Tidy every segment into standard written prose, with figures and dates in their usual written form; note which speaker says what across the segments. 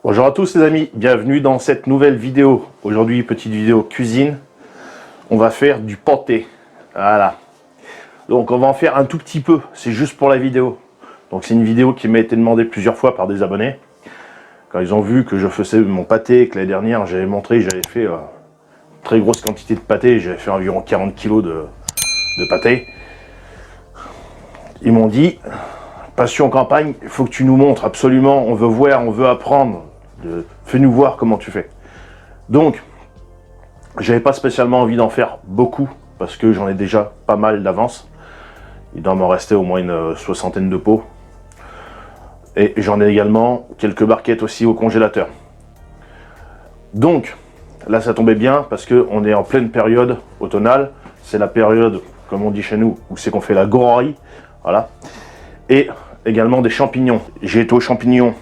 Speaker 1: Bonjour à tous les amis, bienvenue dans cette nouvelle vidéo. Aujourd'hui, petite vidéo cuisine. On va faire du pâté. Voilà. Donc on va en faire un tout petit peu, c'est juste pour la vidéo. Donc c'est une vidéo qui m'a été demandée plusieurs fois par des abonnés. Quand ils ont vu que je faisais mon pâté, que l'année dernière j'avais montré, j'avais fait une très grosse quantité de pâté, j'avais fait environ 40 kg de pâté. Ils m'ont dit, Passion Campagne, il faut que tu nous montres absolument, on veut voir, on veut apprendre. Fais-nous voir comment tu fais. Donc, j'avais pas spécialement envie d'en faire beaucoup, parce que j'en ai déjà pas mal d'avance. Il doit m'en rester au moins une soixantaine de pots. Et j'en ai également quelques barquettes aussi au congélateur. Donc, là ça tombait bien, parce qu'on est en pleine période automnale. C'est la période, comme on dit chez nous, où c'est qu'on fait la goraillerie. Voilà. Et également des champignons. J'ai été aux champignons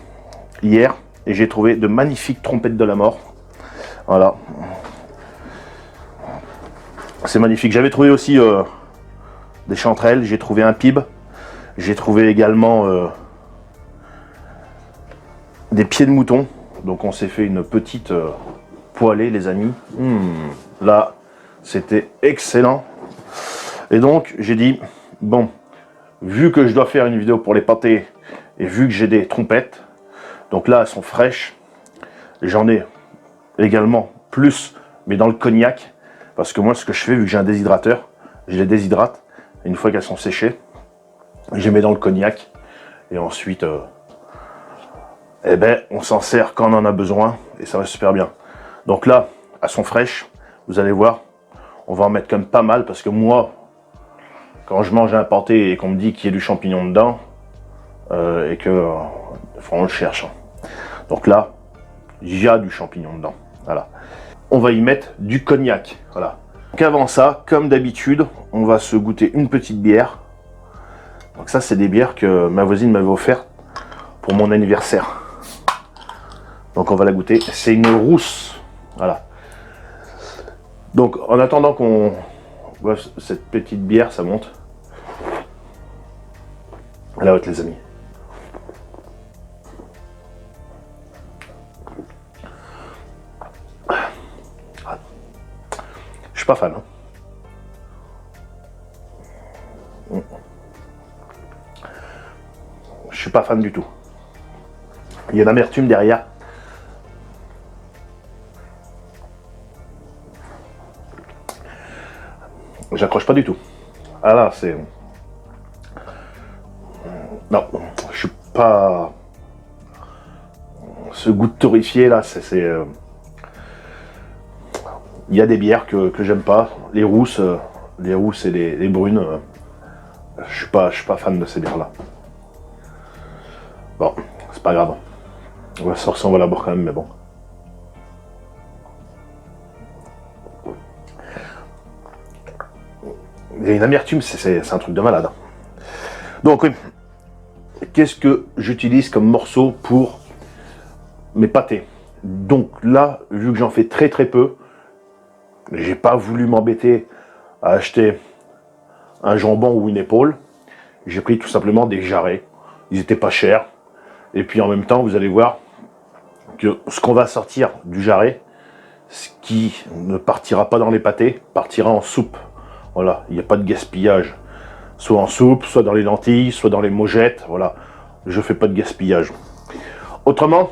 Speaker 1: hier, et j'ai trouvé de magnifiques trompettes de la mort. Voilà. C'est magnifique. J'avais trouvé aussi des chanterelles, j'ai trouvé un pibe. J'ai trouvé également des pieds de mouton. Donc on s'est fait une petite poêlée les amis. Là, c'était excellent. Et donc j'ai dit, bon, vu que je dois faire une vidéo pour les pâtés, et vu que j'ai des trompettes, donc là elles sont fraîches, j'en ai également plus, mais dans le cognac, parce que moi ce que je fais, vu que j'ai un déshydrateur, je les déshydrate, et une fois qu'elles sont séchées, je les mets dans le cognac, et ensuite, eh ben, on s'en sert quand on en a besoin, et ça va super bien. Donc là, elles sont fraîches, vous allez voir, on va en mettre comme pas mal, parce que moi, quand je mange un pâté et qu'on me dit qu'il y a du champignon dedans, et que, on le cherche. Donc là, il y a du champignon dedans. Voilà. On va y mettre du cognac. Voilà. Donc avant ça, comme d'habitude, on va se goûter une petite bière. Donc ça, c'est des bières que ma voisine m'avait offert pour mon anniversaire. Donc on va la goûter. C'est une rousse. Voilà. Donc en attendant qu'on voit cette petite bière, ça monte. La haute les amis. Je suis pas fan. Je suis pas fan du tout. Il y a une amertume derrière. J'accroche pas du tout. Ah là, c'est... Non, je suis pas... Ce goût de torréfié là, c'est... Il y a des bières que j'aime pas. Les rousses et les brunes. Je suis pas fan de ces bières là. Bon, c'est pas grave. On va sortir, on va la boire quand même, mais bon. Il y a une amertume, c'est un truc de malade. Donc oui, qu'est-ce que j'utilise comme morceau pour mes pâtés? Donc là, vu que j'en fais très peu, j'ai pas voulu m'embêter à acheter un jambon ou une épaule. J'ai pris tout simplement des jarrets. Ils étaient pas chers. Et puis en même temps, vous allez voir que ce qu'on va sortir du jarret, ce qui ne partira pas dans les pâtés, partira en soupe. Voilà, il n'y a pas de gaspillage. Soit en soupe, soit dans les lentilles, soit dans les mogettes. Voilà, je fais pas de gaspillage. Autrement,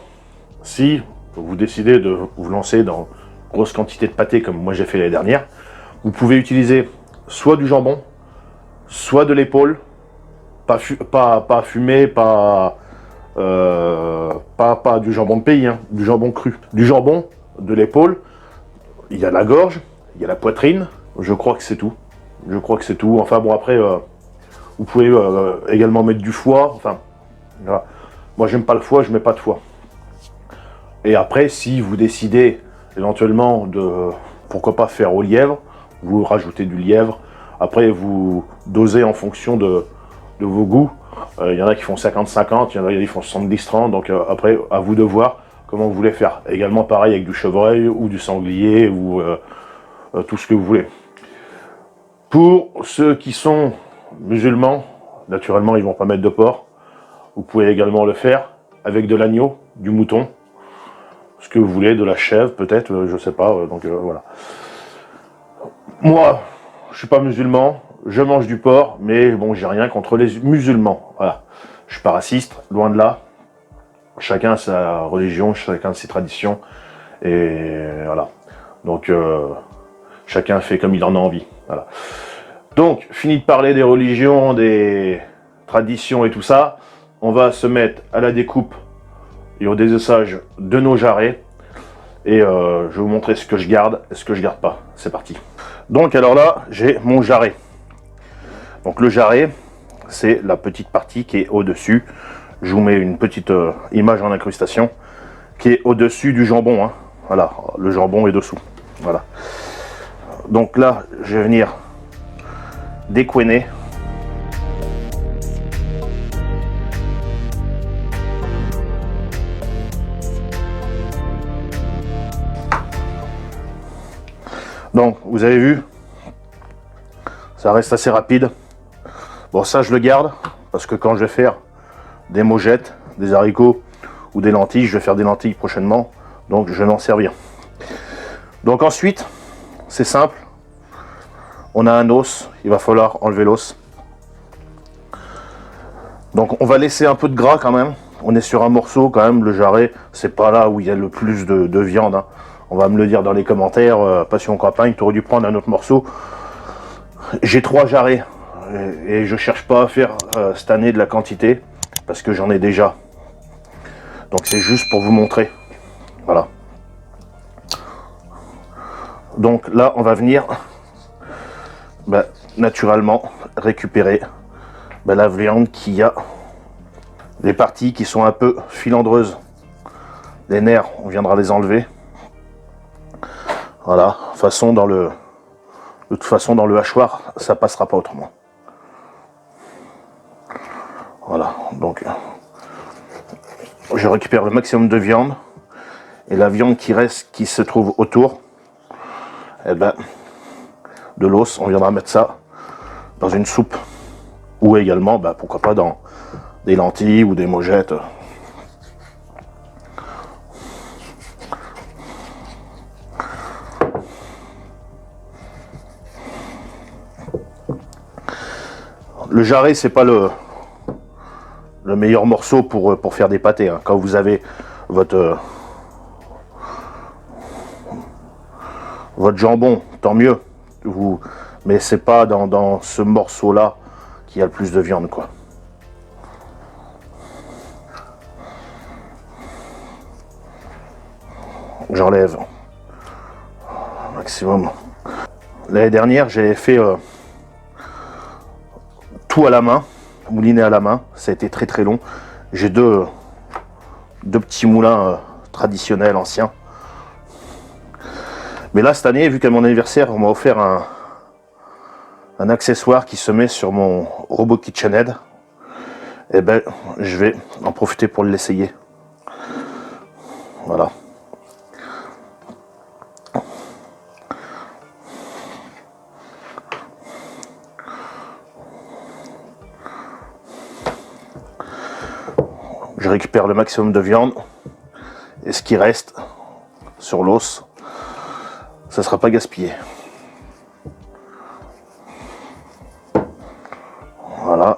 Speaker 1: si vous décidez de vous lancer dans grosse quantité de pâté comme moi j'ai fait l'année dernière, vous pouvez utiliser soit du jambon, soit de l'épaule, pas fumé, pas du jambon de pays, hein, du jambon cru. Du jambon, de l'épaule, il y a la gorge, il y a la poitrine, je crois que c'est tout. Je crois que c'est tout. Enfin bon, après, vous pouvez également mettre du foie. Enfin, voilà. Moi j'aime pas le foie, je mets pas de foie. Et après, si vous décidez éventuellement de, pourquoi pas faire au lièvre, vous rajoutez du lièvre. Après, vous dosez en fonction de vos goûts. Il y en a qui font 50-50, il y en a qui font 70-30. Donc après, à vous de voir comment vous voulez faire. Également pareil avec du chevreuil ou du sanglier ou tout ce que vous voulez. Pour ceux qui sont musulmans, naturellement, ils ne vont pas mettre de porc. Vous pouvez également le faire avec de l'agneau, du mouton. ce que vous voulez, de la chèvre peut-être, je sais pas, donc voilà. Moi, je suis pas musulman, je mange du porc, mais bon, j'ai rien contre les musulmans, voilà. Je suis pas raciste, loin de là. Chacun a sa religion, chacun a ses traditions, et voilà. Donc, chacun fait comme il en a envie, voilà. Donc, fini de parler des religions, des traditions et tout ça, on va se mettre à la découpe et au désossage de nos jarrets. Et je vais vous montrer ce que je garde et ce que je garde pas. C'est parti. Donc alors là, j'ai mon jarret. Donc le jarret, c'est la petite partie qui est au-dessus. Je vous mets une petite image en incrustation qui est au-dessus du jambon, hein. Voilà, le jambon est dessous. Voilà. Donc là, je vais venir découiner. Donc, vous avez vu, ça reste assez rapide. Bon, ça, je le garde, parce que quand je vais faire des mogettes, des haricots ou des lentilles, je vais faire des lentilles prochainement, donc je vais m'en servir. Donc ensuite, c'est simple, on a un os, il va falloir enlever l'os. Donc on va laisser un peu de gras quand même, on est sur un morceau quand même, le jarret, c'est pas là où il y a le plus de viande, hein. On va me le dire dans les commentaires, Passion Campagne, tu aurais dû prendre un autre morceau. J'ai 3 jarrets et je cherche pas à faire cette année de la quantité parce que j'en ai déjà. Donc c'est juste pour vous montrer. Voilà. Donc là, on va venir naturellement récupérer la viande qui a des parties qui sont un peu filandreuses. Les nerfs, on viendra les enlever. Voilà, de toute façon dans le hachoir, ça passera pas autrement. Voilà, donc je récupère le maximum de viande et la viande qui reste, qui se trouve autour, eh ben, de l'os, on viendra mettre ça dans une soupe ou également, pourquoi pas dans des lentilles ou des mogettes. Le jarret, c'est pas le meilleur morceau pour faire des pâtés, hein. Quand vous avez votre jambon, tant mieux. Mais c'est pas dans ce morceau-là qu'il y a le plus de viande, quoi. J'enlève maximum. L'année dernière, j'avais fait tout à la main, mouliné à la main, ça a été très très long. J'ai deux petits moulins traditionnels, anciens. Mais là, cette année, vu qu'à mon anniversaire, on m'a offert un accessoire qui se met sur mon robot KitchenAid, et ben, je vais en profiter pour l'essayer. Voilà. Je récupère le maximum de viande et ce qui reste sur l'os, ça ne sera pas gaspillé. Voilà.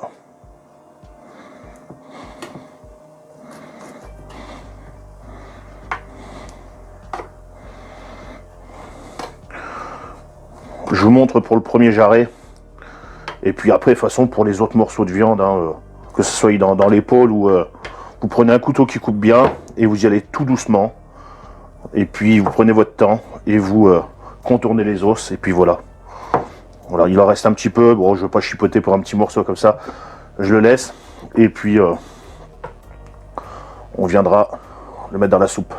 Speaker 1: Je vous montre pour le premier jarret et puis après de toute façon pour les autres morceaux de viande, hein, que ce soit dans l'épaule ou vous prenez un couteau qui coupe bien et vous y allez tout doucement. Et puis vous prenez votre temps et vous contournez les os et puis voilà. Voilà, il en reste un petit peu. Bon, je ne veux pas chipoter pour un petit morceau comme ça. Je le laisse et puis on viendra le mettre dans la soupe.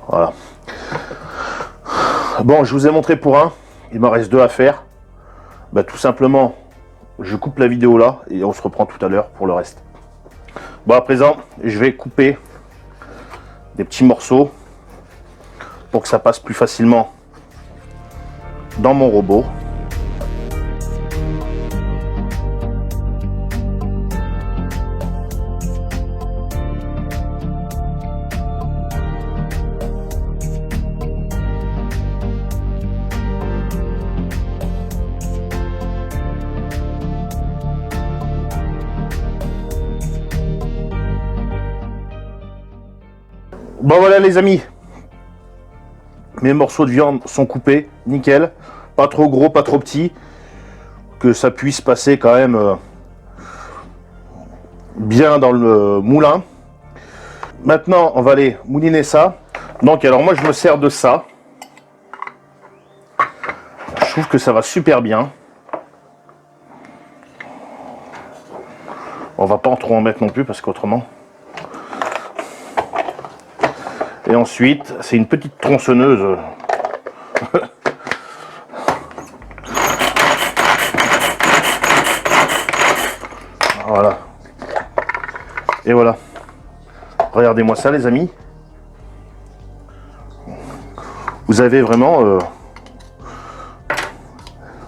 Speaker 1: Voilà. Bon, je vous ai montré pour un. Il m'en reste 2 à faire. Tout simplement, je coupe la vidéo là et on se reprend tout à l'heure pour le reste. Bon, à présent, je vais couper des petits morceaux pour que ça passe plus facilement dans mon robot. Bon voilà les amis, mes morceaux de viande sont coupés, nickel, pas trop gros, pas trop petits, que ça puisse passer quand même bien dans le moulin. Maintenant on va aller mouliner ça. Donc alors moi je me sers de ça, je trouve que ça va super bien. On va pas en trop en mettre non plus parce qu'autrement. Et ensuite, c'est une petite tronçonneuse. Voilà. Et voilà. Regardez-moi ça les amis. Vous avez vraiment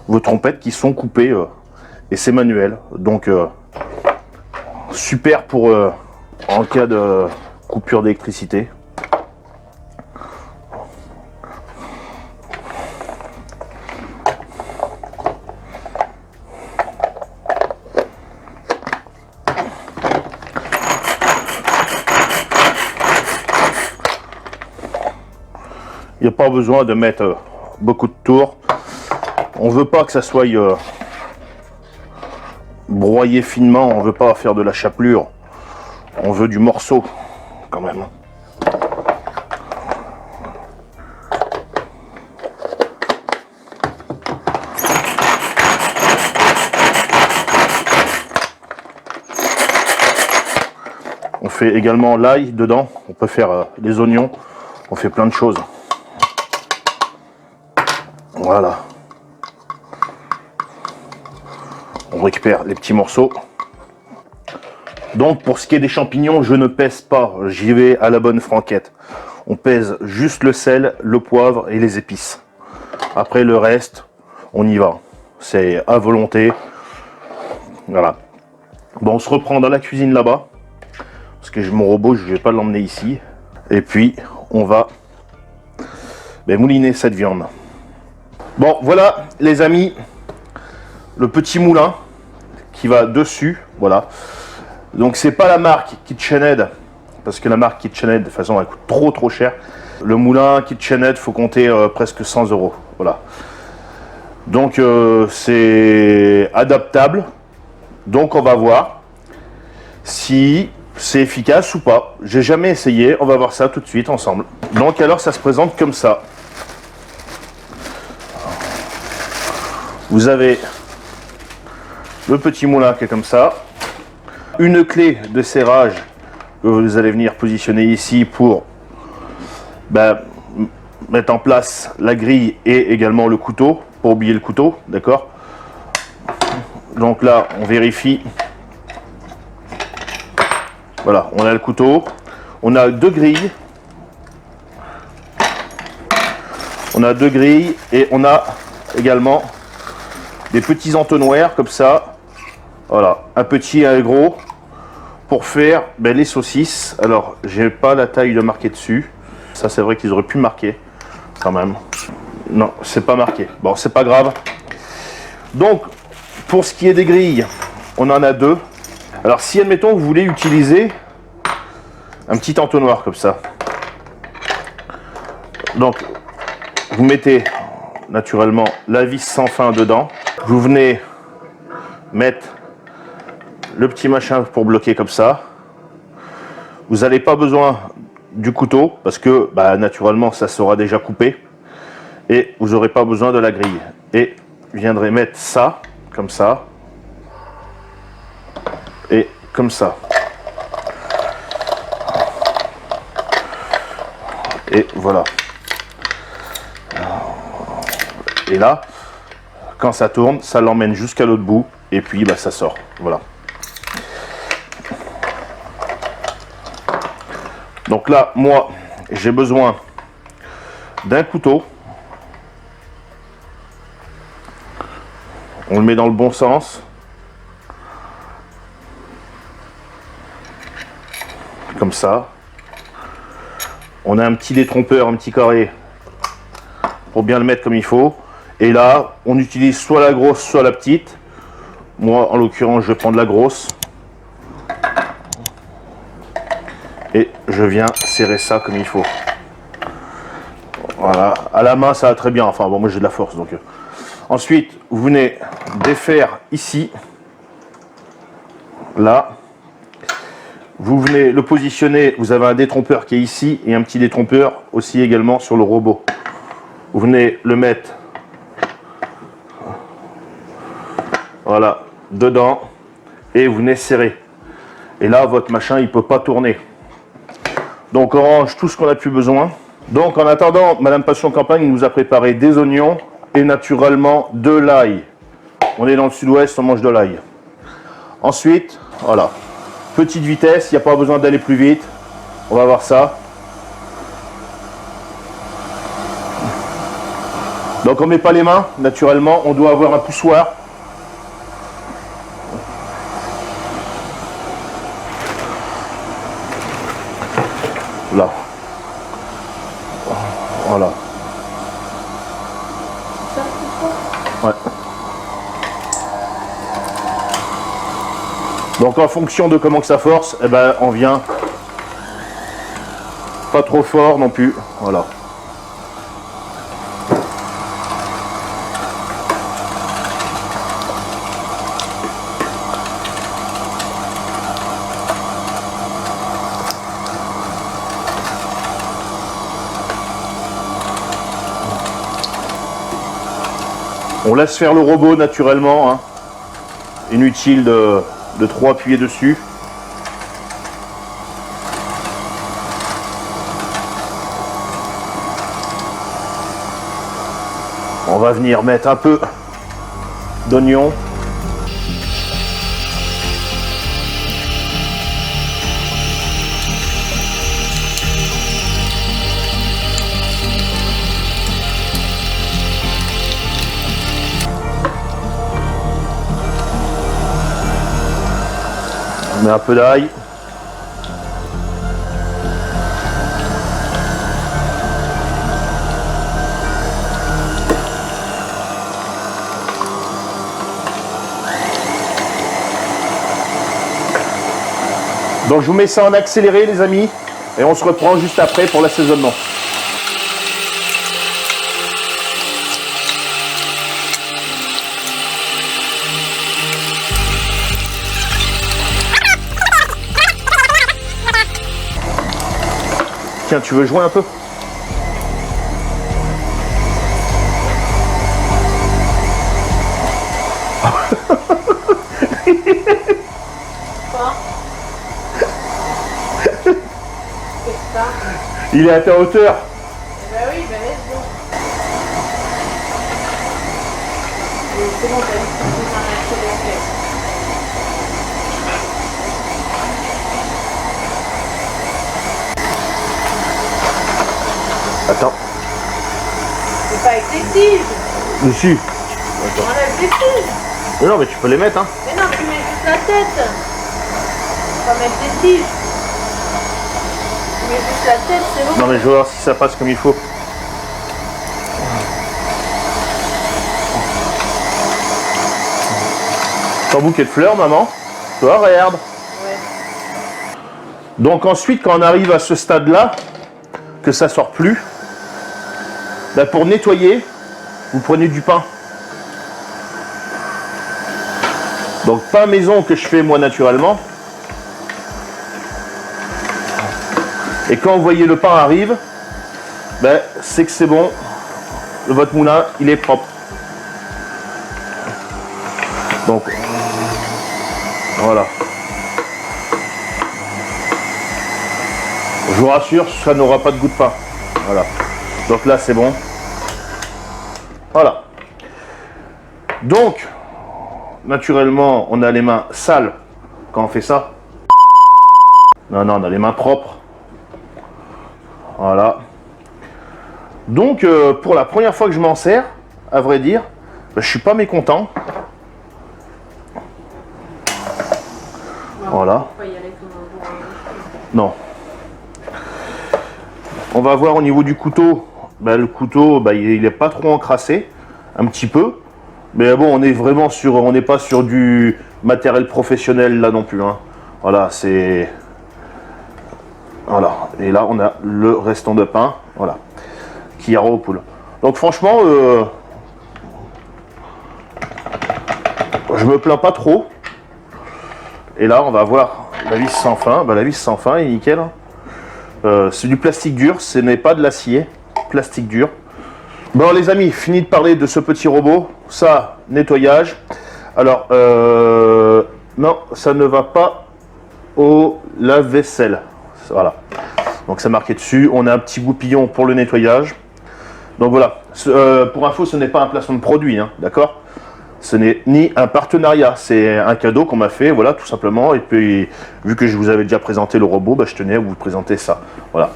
Speaker 1: vos trompettes qui sont coupées et c'est manuel. Donc super pour en cas de coupure d'électricité. Il n'y a pas besoin de mettre beaucoup de tours. On veut pas que ça soit broyé finement, on veut pas faire de la chapelure. On veut du morceau quand même. On fait également l'ail dedans, on peut faire les oignons, on fait plein de choses. Voilà. On récupère les petits morceaux. Donc pour ce qui est des champignons, je ne pèse pas, j'y vais à la bonne franquette. On pèse juste le sel, le poivre et les épices. Après le reste, on y va. C'est à volonté. Voilà. Bon, on se reprend dans la cuisine là-bas. Parce que mon robot, je ne vais pas l'emmener ici. Et puis, on va mouliner cette viande. Bon, voilà les amis, le petit moulin qui va dessus, voilà. Donc c'est pas la marque KitchenAid, parce que la marque KitchenAid de toute façon elle coûte trop cher. Le moulin KitchenAid, faut compter presque 100 €, voilà. Donc c'est adaptable, donc on va voir si c'est efficace ou pas. J'ai jamais essayé, on va voir ça tout de suite ensemble. Donc alors ça se présente comme ça. Vous avez le petit moulin qui est comme ça, une clé de serrage que vous allez venir positionner ici pour mettre en place la grille et également le couteau, pour oublier le couteau, d'accord. Donc là on vérifie, voilà, on a le couteau, on a deux grilles, et on a également des petits entonnoirs comme ça, voilà, un petit et un gros, pour faire les saucisses. Alors, j'ai pas la taille de marquer dessus. Ça, c'est vrai qu'ils auraient pu marquer, quand même. Non, c'est pas marqué. Bon, c'est pas grave. Donc, pour ce qui est des grilles, on en a deux. Alors, si, admettons, vous voulez utiliser un petit entonnoir comme ça. Donc, vous mettez naturellement la vis sans fin dedans. Vous venez mettre le petit machin pour bloquer comme ça. Vous n'avez pas besoin du couteau parce que naturellement ça sera déjà coupé et vous n'aurez pas besoin de la grille. Et vous viendrez mettre ça comme ça et comme ça. Et voilà. Et là, quand ça tourne, ça l'emmène jusqu'à l'autre bout et puis ça sort. Voilà. Donc là, moi, j'ai besoin d'un couteau. On le met dans le bon sens. Comme ça. On a un petit détrompeur, un petit carré pour bien le mettre comme il faut. Et là, on utilise soit la grosse, soit la petite. Moi, en l'occurrence, je prends de la grosse. Et je viens serrer ça comme il faut. Voilà, à la main ça va très bien, enfin bon moi j'ai de la force donc. Ensuite vous venez défaire ici, là, vous venez le positionner, vous avez un détrompeur qui est ici et un petit détrompeur aussi également sur le robot. Vous venez le mettre, voilà, dedans et vous venez serrer. Et là votre machin il peut pas tourner. Donc on range tout ce qu'on a plus besoin. Donc en attendant, Madame Passion Campagne nous a préparé des oignons et naturellement de l'ail. On est dans le sud-ouest, on mange de l'ail. Ensuite, voilà, petite vitesse, il n'y a pas besoin d'aller plus vite. On va voir ça. Donc on ne met pas les mains, naturellement, on doit avoir un poussoir. Là. Voilà. Ouais. Donc en fonction de comment que ça force, eh ben, on vient pas trop fort non plus. Voilà. On laisse faire le robot naturellement, hein. Inutile de trop appuyer dessus. On va venir mettre un peu d'oignon. On met un peu d'ail. Donc je vous mets ça en accéléré les amis et on se reprend juste après pour l'assaisonnement. Tiens, tu veux jouer un peu? Il est à ta hauteur.
Speaker 2: Eh ben oui, ben let's go. C'est bon, t'as dit un accéléré.
Speaker 1: Attends.
Speaker 2: C'est pas avec les tiges.
Speaker 1: Dessus.
Speaker 2: On enlève les tiges.
Speaker 1: Mais non, mais tu peux les mettre, hein.
Speaker 2: Mais non, tu mets juste la tête. On va mettre des tiges. Tu mets juste la tête, c'est bon.
Speaker 1: Non, mais je vais voir si ça passe comme il faut. Ton bouquet de fleurs, maman. Toi, regarde.
Speaker 2: Ouais.
Speaker 1: Donc ensuite, quand on arrive à ce stade-là, que ça sort plus, ben pour nettoyer, vous prenez du pain. Donc pain maison que je fais moi naturellement. Et quand vous voyez le pain arrive, ben c'est que c'est bon, votre moulin il est propre. Donc voilà. Je vous rassure, ça n'aura pas de goût de pain. Voilà. Donc là c'est bon. Voilà. Donc, naturellement, on a les mains sales quand on fait ça. Non, non, on a les mains propres. Voilà. Donc, pour la première fois que je m'en sers, à vrai dire, je suis pas mécontent. Voilà. Non. On va voir au niveau du couteau. Ben, le couteau, ben, il n'est pas trop encrassé. Un petit peu. Mais bon, on est vraiment sur, on n'est pas sur du matériel professionnel là non plus. Hein. Voilà, c'est... Voilà, et là on a le restant de pain, voilà, qui ira aux poules. Donc franchement, je me plains pas trop. Et là on va voir la vis sans fin. Bah, la vis sans fin est nickel. C'est du plastique dur, ce n'est pas de l'acier, plastique dur. Bon les amis, fini de parler de ce petit robot. Ça, nettoyage. Alors, non, ça ne va pas au lave-vaisselle. Voilà. Donc c'est marqué dessus. On a un petit goupillon pour le nettoyage. Donc voilà. Pour info, ce n'est pas un placement de produit, hein, d'accord? Ce n'est ni un partenariat. C'est un cadeau qu'on m'a fait, voilà, tout simplement. Et puis, vu que je vous avais déjà présenté le robot, bah, je tenais à vous présenter ça. Voilà.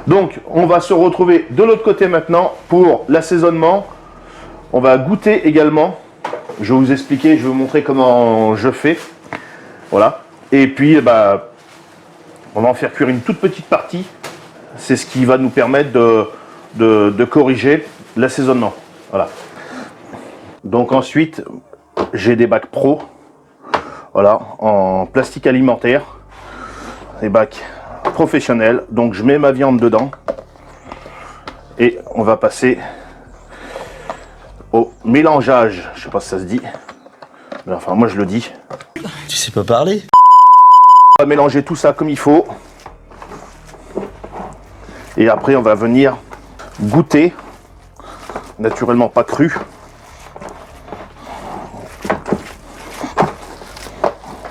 Speaker 1: Donc, on va se retrouver de l'autre côté maintenant pour l'assaisonnement. On va goûter également. Je vais vous expliquer, je vais vous montrer comment je fais. Voilà. Et puis, bah, on va en faire cuire une toute petite partie. C'est ce qui va nous permettre de corriger l'assaisonnement. Voilà. Donc ensuite, j'ai des bacs pro. Voilà, en plastique alimentaire. Des bacs professionnels. Donc je mets ma viande dedans. Et on va passer au mélangeage. Je sais pas si ça se dit. Mais enfin, moi je le dis.
Speaker 3: Tu sais pas parler?
Speaker 1: On va mélanger tout ça comme il faut. Et après, on va venir goûter. Naturellement pas cru.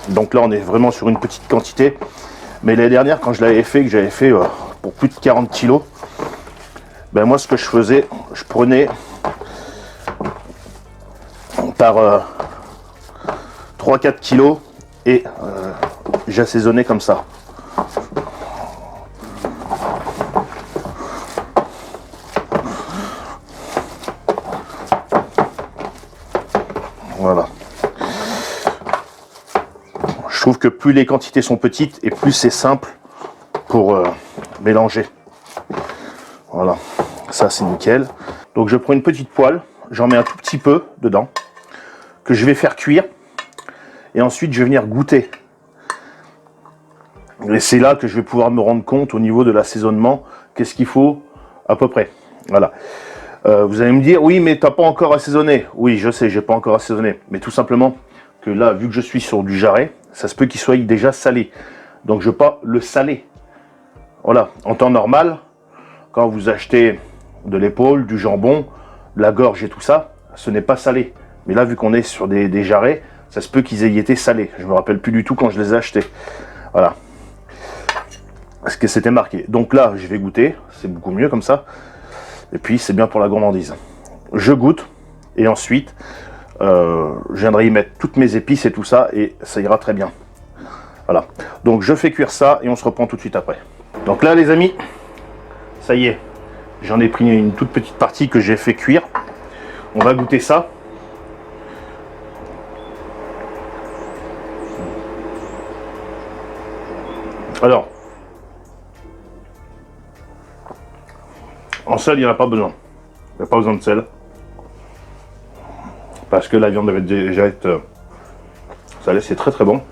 Speaker 1: Donc là, on est vraiment sur une petite quantité. Mais l'année dernière, quand je l'avais fait, que j'avais fait pour plus de 40 kilos, ben moi, ce que je faisais, je prenais par 3-4 kilos et j'assaisonnais comme ça. Voilà. Je trouve que plus les quantités sont petites et plus c'est simple pour mélanger. Voilà, ça c'est nickel. Donc je prends une petite poêle, j'en mets un tout petit peu dedans, que je vais faire cuire. Et ensuite je vais venir goûter. Et c'est là que je vais pouvoir me rendre compte au niveau de l'assaisonnement, qu'est-ce qu'il faut à peu près. Voilà. Vous allez me dire, oui mais t'as pas encore assaisonné. Oui je sais, j'ai pas encore assaisonné. Mais tout simplement que là, vu que je suis sur du jarret, ça se peut qu'il soit déjà salé. Donc je ne veux pas le saler. Voilà, en temps normal, quand vous achetez de l'épaule, du jambon, de la gorge et tout ça, ce n'est pas salé. Mais là, vu qu'on est sur des jarrets, ça se peut qu'ils aient été salés. Je ne me rappelle plus du tout quand je les ai achetés. Voilà. Parce que c'était marqué. Donc là, je vais goûter. C'est beaucoup mieux comme ça. Et puis, c'est bien pour la gourmandise. Je goûte. Et ensuite, je viendrai y mettre toutes mes épices et tout ça. Et ça ira très bien. Voilà. Donc, je fais cuire ça. Et on se reprend tout de suite après. Donc là, les amis, ça y est. J'en ai pris une toute petite partie que j'ai fait cuire. On va goûter ça. Alors, en sel, il n'y en a pas besoin. Il n'y a pas besoin de sel. Parce que la viande devait déjà être salée. C'est très très bon.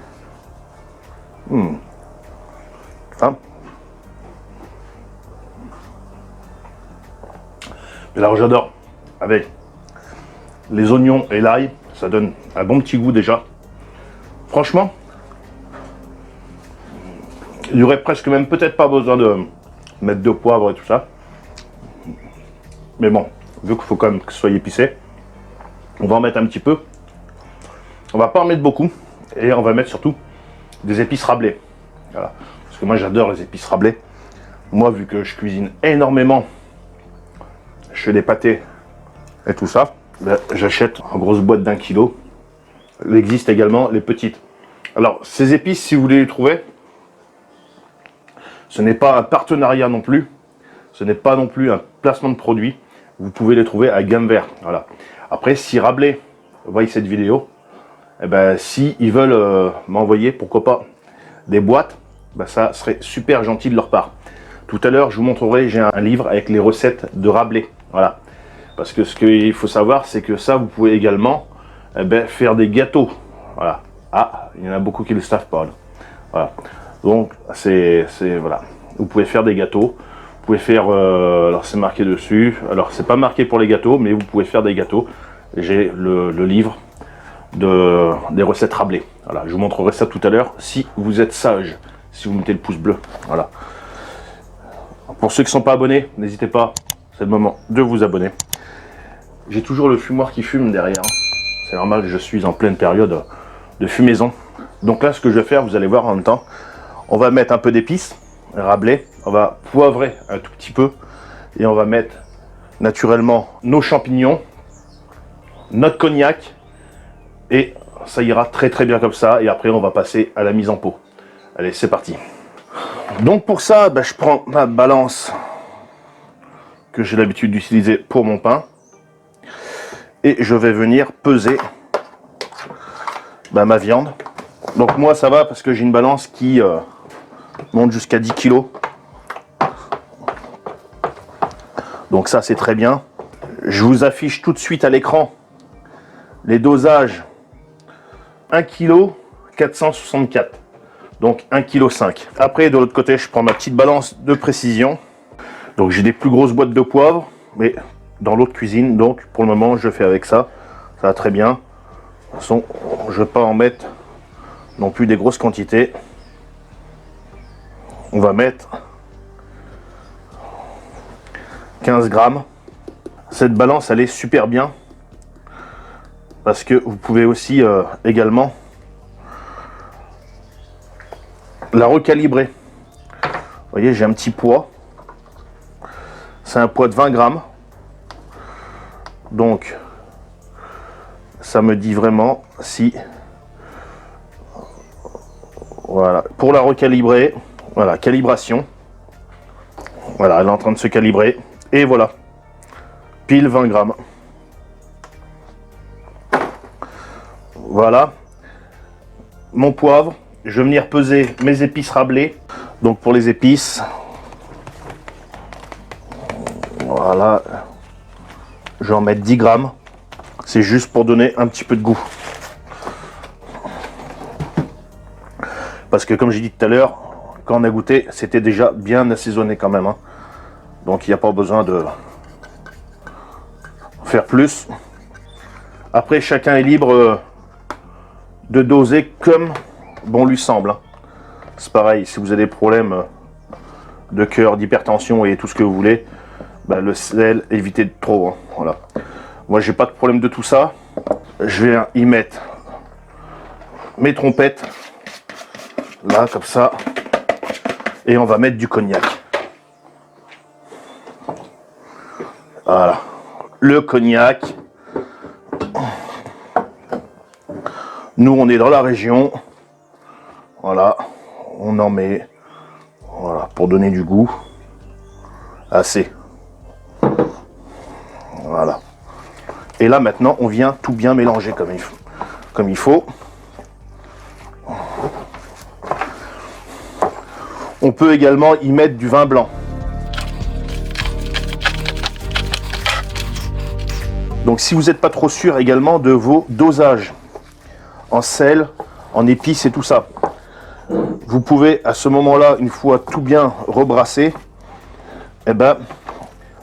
Speaker 1: Hein? Mais alors j'adore. Avec les oignons et l'ail, ça donne un bon petit goût déjà. Franchement, il n'y aurait presque même peut-être pas besoin de mettre de poivre et tout ça. Mais bon, vu qu'il faut quand même que ce soit épicé, on va en mettre un petit peu. On va pas en mettre beaucoup. Et on va mettre surtout des épices rablées. Voilà. Parce que moi j'adore les épices rablées. Moi, vu que je cuisine énormément, je fais des pâtés et tout ça, ben, j'achète en grosse boîte d'1 kilo. Il existe également les petites. Alors, ces épices, si vous voulez les trouver, ce n'est pas un partenariat non plus. Ce n'est pas non plus un placement de produit. Vous pouvez les trouver à gamme vert. Voilà. Après, si Rabelais voit cette vidéo, eh ben, si ils veulent m'envoyer, pourquoi pas, des boîtes, ben, ça serait super gentil de leur part. Tout à l'heure, je vous montrerai, j'ai un livre avec les recettes de Rabelais. Voilà. Parce que ce qu'il faut savoir, c'est que ça, vous pouvez également faire des gâteaux. Voilà. Ah, il y en a beaucoup qui ne le savent pas. Là. Voilà. Donc, voilà. Vous pouvez faire des gâteaux. Vous pouvez faire, alors c'est marqué dessus, alors c'est pas marqué pour les gâteaux, mais vous pouvez faire des gâteaux. J'ai le livre des recettes Rabelais. Voilà, je vous montrerai ça tout à l'heure si vous êtes sage, si vous mettez le pouce bleu. Voilà. Pour ceux qui ne sont pas abonnés, n'hésitez pas, c'est le moment de vous abonner. J'ai toujours le fumoir qui fume derrière. C'est normal, je suis en pleine période de fumaison. Donc là, ce que je vais faire, vous allez voir en même temps, on va mettre un peu d'épices, Rabelais, on va poivrer un tout petit peu et on va mettre naturellement nos champignons, notre cognac et ça ira très très bien comme ça. Et après, on va passer à la mise en pot. Allez, c'est parti. Donc pour ça, je prends ma balance que j'ai l'habitude d'utiliser pour mon pain et je vais venir peser ma viande. Donc moi ça va parce que j'ai une balance qui monte jusqu'à 10 kg. Donc ça c'est très bien. Je vous affiche tout de suite à l'écran les dosages. 1 kg 464. Donc 1,5 kg. Après de l'autre côté je prends ma petite balance de précision. Donc j'ai des plus grosses boîtes de poivre, mais dans l'autre cuisine, donc pour le moment je fais avec ça. Ça va très bien. De toute façon, je ne vais pas en mettre non plus des grosses quantités. On va mettre 15 grammes. Cette balance elle est super bien parce que vous pouvez aussi également la recalibrer. Vous voyez, j'ai un petit poids. C'est un poids de 20 grammes. Donc, ça me dit vraiment si... Voilà. Pour la recalibrer, voilà, calibration. Voilà, elle est en train de se calibrer. Et voilà. Pile 20 grammes. Voilà. Mon poivre. Je vais venir peser mes épices Rabelais. Donc pour les épices, voilà, je vais en mettre 10 grammes. C'est juste pour donner un petit peu de goût. Parce que comme j'ai dit tout à l'heure, quand on a goûté, c'était déjà bien assaisonné quand même. Hein. Donc il n'y a pas besoin de faire plus. Après, chacun est libre de doser comme bon lui semble. Hein. C'est pareil, si vous avez des problèmes de cœur, d'hypertension et tout ce que vous voulez, le sel, évitez de trop. Hein. Voilà. Moi, j'ai pas de problème de tout ça. Je vais y mettre mes trompettes, là, comme ça, et on va mettre du cognac. Voilà. Le cognac. Nous, on est dans la région. Voilà, on en met, voilà, pour donner du goût, assez. Voilà. Et là maintenant, on vient tout bien mélanger comme il faut. On peut également y mettre du vin blanc. Donc si vous n'êtes pas trop sûr également de vos dosages en sel, en épices et tout ça, vous pouvez à ce moment-là, une fois tout bien rebrassé,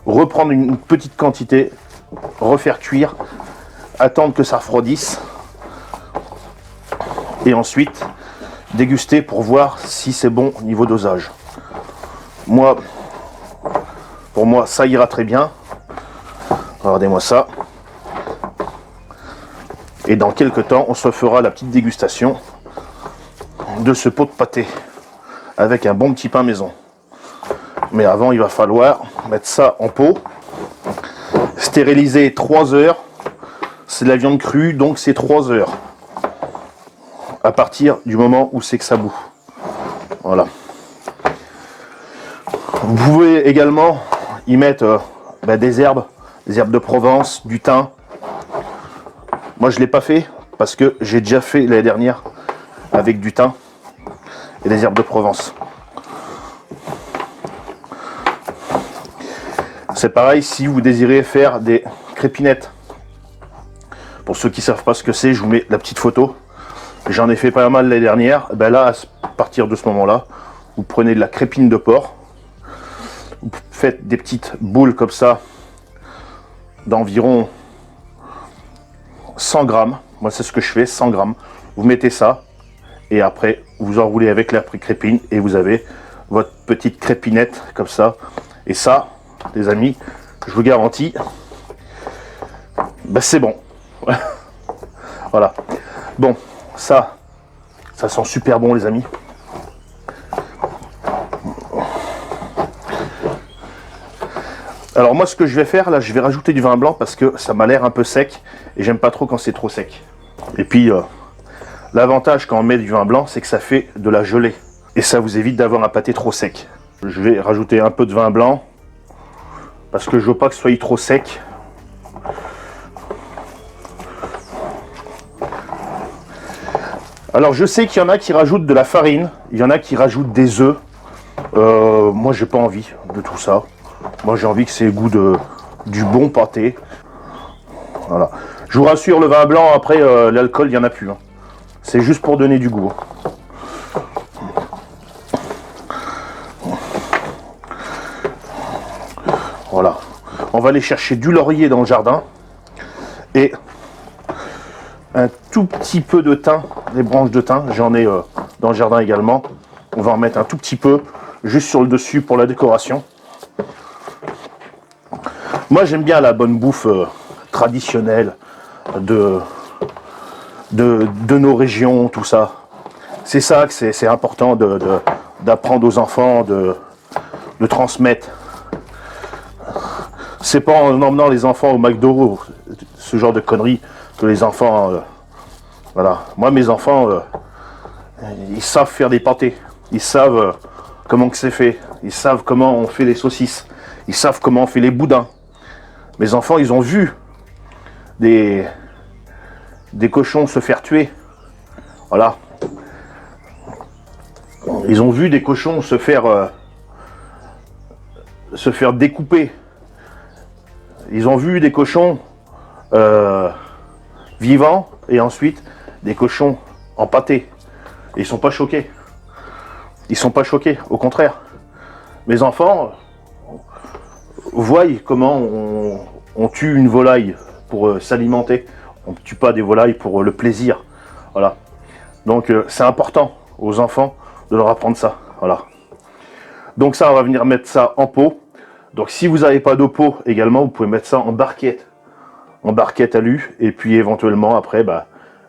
Speaker 1: reprendre une petite quantité, refaire cuire, attendre que ça refroidisse et ensuite déguster pour voir si c'est bon niveau dosage. Moi, pour moi, ça ira très bien. Regardez-moi ça. Et dans quelques temps, on se fera la petite dégustation de ce pot de pâté avec un bon petit pain maison. Mais avant, il va falloir mettre ça en pot, stériliser 3 heures. C'est de la viande crue, donc c'est 3 heures à partir du moment où c'est que ça bout. Voilà. Vous pouvez également y mettre des herbes de Provence, du thym. Moi, je l'ai pas fait parce que j'ai déjà fait l'année dernière avec du thym et des herbes de Provence. C'est pareil si vous désirez faire des crépinettes. Pour ceux qui ne savent pas ce que c'est, je vous mets la petite photo. J'en ai fait pas mal l'année dernière. Là, à partir de ce moment-là, vous prenez de la crépine de porc. Vous faites des petites boules comme ça, d'environ 100 grammes. Moi, c'est ce que je fais, 100 grammes. Vous mettez ça, et après, vous enroulez avec la crépine, et vous avez votre petite crépinette, comme ça. Et ça, les amis, je vous garantis, ben c'est bon. Voilà. Bon, ça sent super bon, les amis. Alors moi, ce que je vais faire, là, je vais rajouter du vin blanc parce que ça m'a l'air un peu sec et j'aime pas trop quand c'est trop sec. Et puis, l'avantage quand on met du vin blanc, c'est que ça fait de la gelée. Et ça vous évite d'avoir un pâté trop sec. Je vais rajouter un peu de vin blanc parce que je veux pas que ce soit trop sec. Alors je sais qu'il y en a qui rajoutent de la farine, il y en a qui rajoutent des œufs. Moi j'ai pas envie de tout ça. Moi j'ai envie que c'est le goût du bon pâté. Voilà. Je vous rassure, le vin blanc après l'alcool il n'y en a plus. Hein. C'est juste pour donner du goût. Voilà. On va aller chercher du laurier dans le jardin. Et un tout petit peu de thym, des branches de thym, j'en ai dans le jardin également. On va en mettre un tout petit peu, juste sur le dessus pour la décoration. Moi j'aime bien la bonne bouffe traditionnelle de nos régions, tout ça. C'est ça que c'est important d'apprendre aux enfants, de transmettre. C'est pas en emmenant les enfants au McDo, ce genre de conneries, que les enfants... voilà. Moi, mes enfants, ils savent faire des pâtés. Ils savent comment que c'est fait. Ils savent comment on fait les saucisses. Ils savent comment on fait les boudins. Mes enfants, ils ont vu des cochons se faire tuer. Voilà. Ils ont vu des cochons se faire découper. Ils ont vu des cochons vivants et ensuite des cochons empâtés. Et ils sont pas choqués. Ils sont pas choqués, au contraire. Mes enfants voient comment on tue une volaille pour s'alimenter. On ne tue pas des volailles pour le plaisir. Voilà. Donc c'est important aux enfants de leur apprendre ça. Voilà. Donc ça, on va venir mettre ça en pot. Donc si vous n'avez pas de pot également, vous pouvez mettre ça en barquette alu, et puis éventuellement après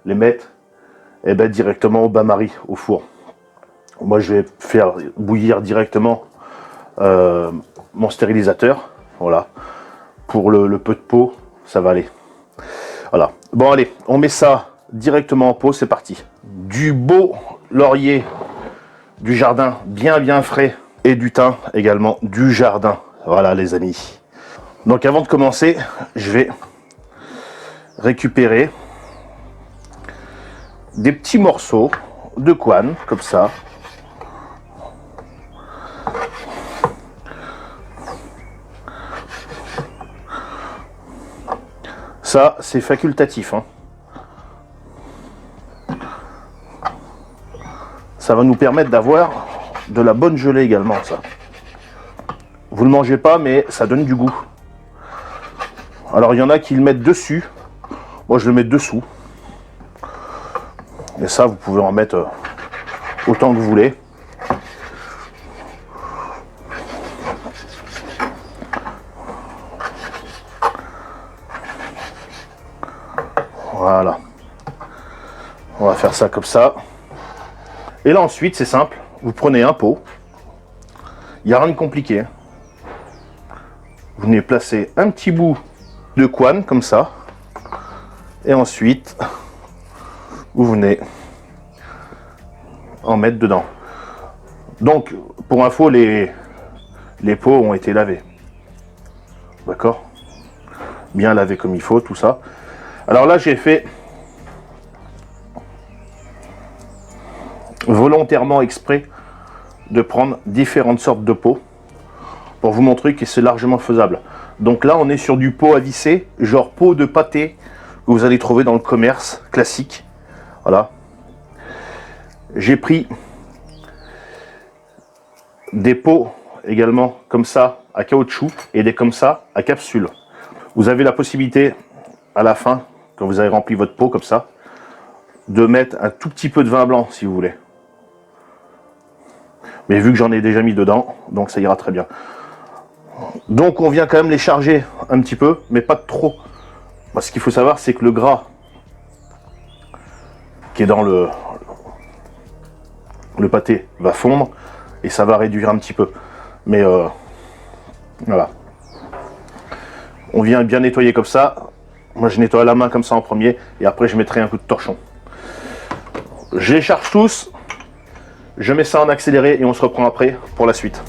Speaker 1: les mettre directement au bain-marie, au four. Moi je vais faire bouillir directement mon stérilisateur, voilà. Pour le peu de pot, ça va aller. Voilà. Bon allez, on met ça directement en pot, c'est parti. Du beau laurier du jardin, bien frais, et du thym également du jardin. Voilà les amis. Donc avant de commencer, je vais récupérer des petits morceaux de couenne, comme ça. Ça, c'est facultatif. Hein. Ça va nous permettre d'avoir de la bonne gelée également, ça. Vous ne le mangez pas, mais ça donne du goût. Alors, il y en a qui le mettent dessus. Moi, je le mets dessous. Et ça, vous pouvez en mettre autant que vous voulez. Voilà. On va faire ça comme ça. Et là, ensuite, c'est simple. Vous prenez un pot. Il n'y a rien de compliqué. Hein. Vous venez placer un petit bout de couenne comme ça. Et ensuite, vous venez en mettre dedans. Donc, pour info, les pots ont été lavés. D'accord? Bien lavés comme il faut, tout ça. Alors là, j'ai fait volontairement exprès de prendre différentes sortes de pots pour vous montrer que c'est largement faisable. Donc là, on est sur du pot à visser, genre pot de pâté que vous allez trouver dans le commerce classique. Voilà. J'ai pris des pots également comme ça à caoutchouc et des comme ça à capsule. Vous avez la possibilité à la fin, quand vous avez rempli votre pot comme ça, de mettre un tout petit peu de vin blanc si vous voulez. Mais vu que j'en ai déjà mis dedans, donc ça ira très bien. Donc on vient quand même les charger un petit peu, mais pas trop. Parce qu'il faut savoir, c'est que le gras qui est dans le pâté va fondre et ça va réduire un petit peu. Mais voilà. On vient bien nettoyer comme ça. Moi je nettoie la main comme ça en premier et après je mettrai un coup de torchon. Je les charge tous. Je mets ça en accéléré et on se reprend après pour la suite.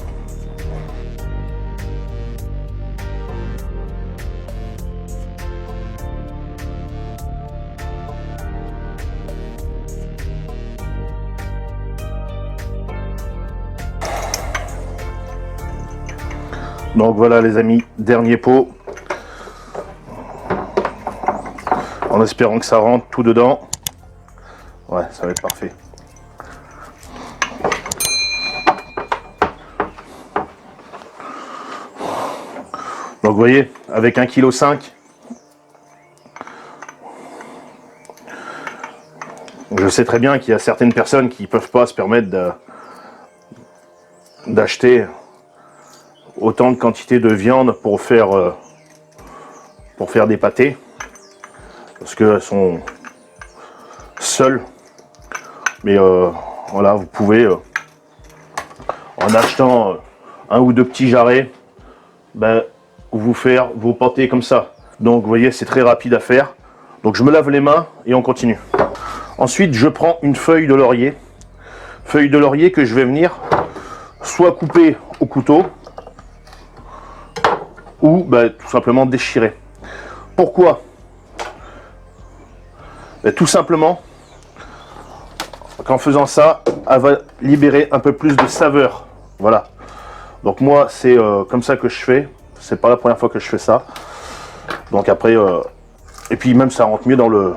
Speaker 1: Donc voilà les amis, dernier pot. En espérant que ça rentre tout dedans. Ouais, ça va être parfait. Donc vous voyez, avec 1,5 kg, je sais très bien qu'il y a certaines personnes qui ne peuvent pas se permettre d'acheter autant de quantité de viande pour faire des pâtés. Parce qu'elles sont seules. Mais voilà, vous pouvez, en achetant un ou deux petits jarrets, ben, vous faire vos pâtés comme ça. Donc vous voyez, c'est très rapide à faire. Donc je me lave les mains et on continue. Ensuite, je prends une feuille de laurier. Feuille de laurier que je vais venir soit couper au couteau ou ben, tout simplement déchirer. Pourquoi? Ben, tout simplement qu'en faisant ça, elle va libérer un peu plus de saveur. Voilà. Donc moi, c'est comme ça que je fais. C'est pas la première fois que je fais ça. Donc après, et puis même ça rentre mieux dans le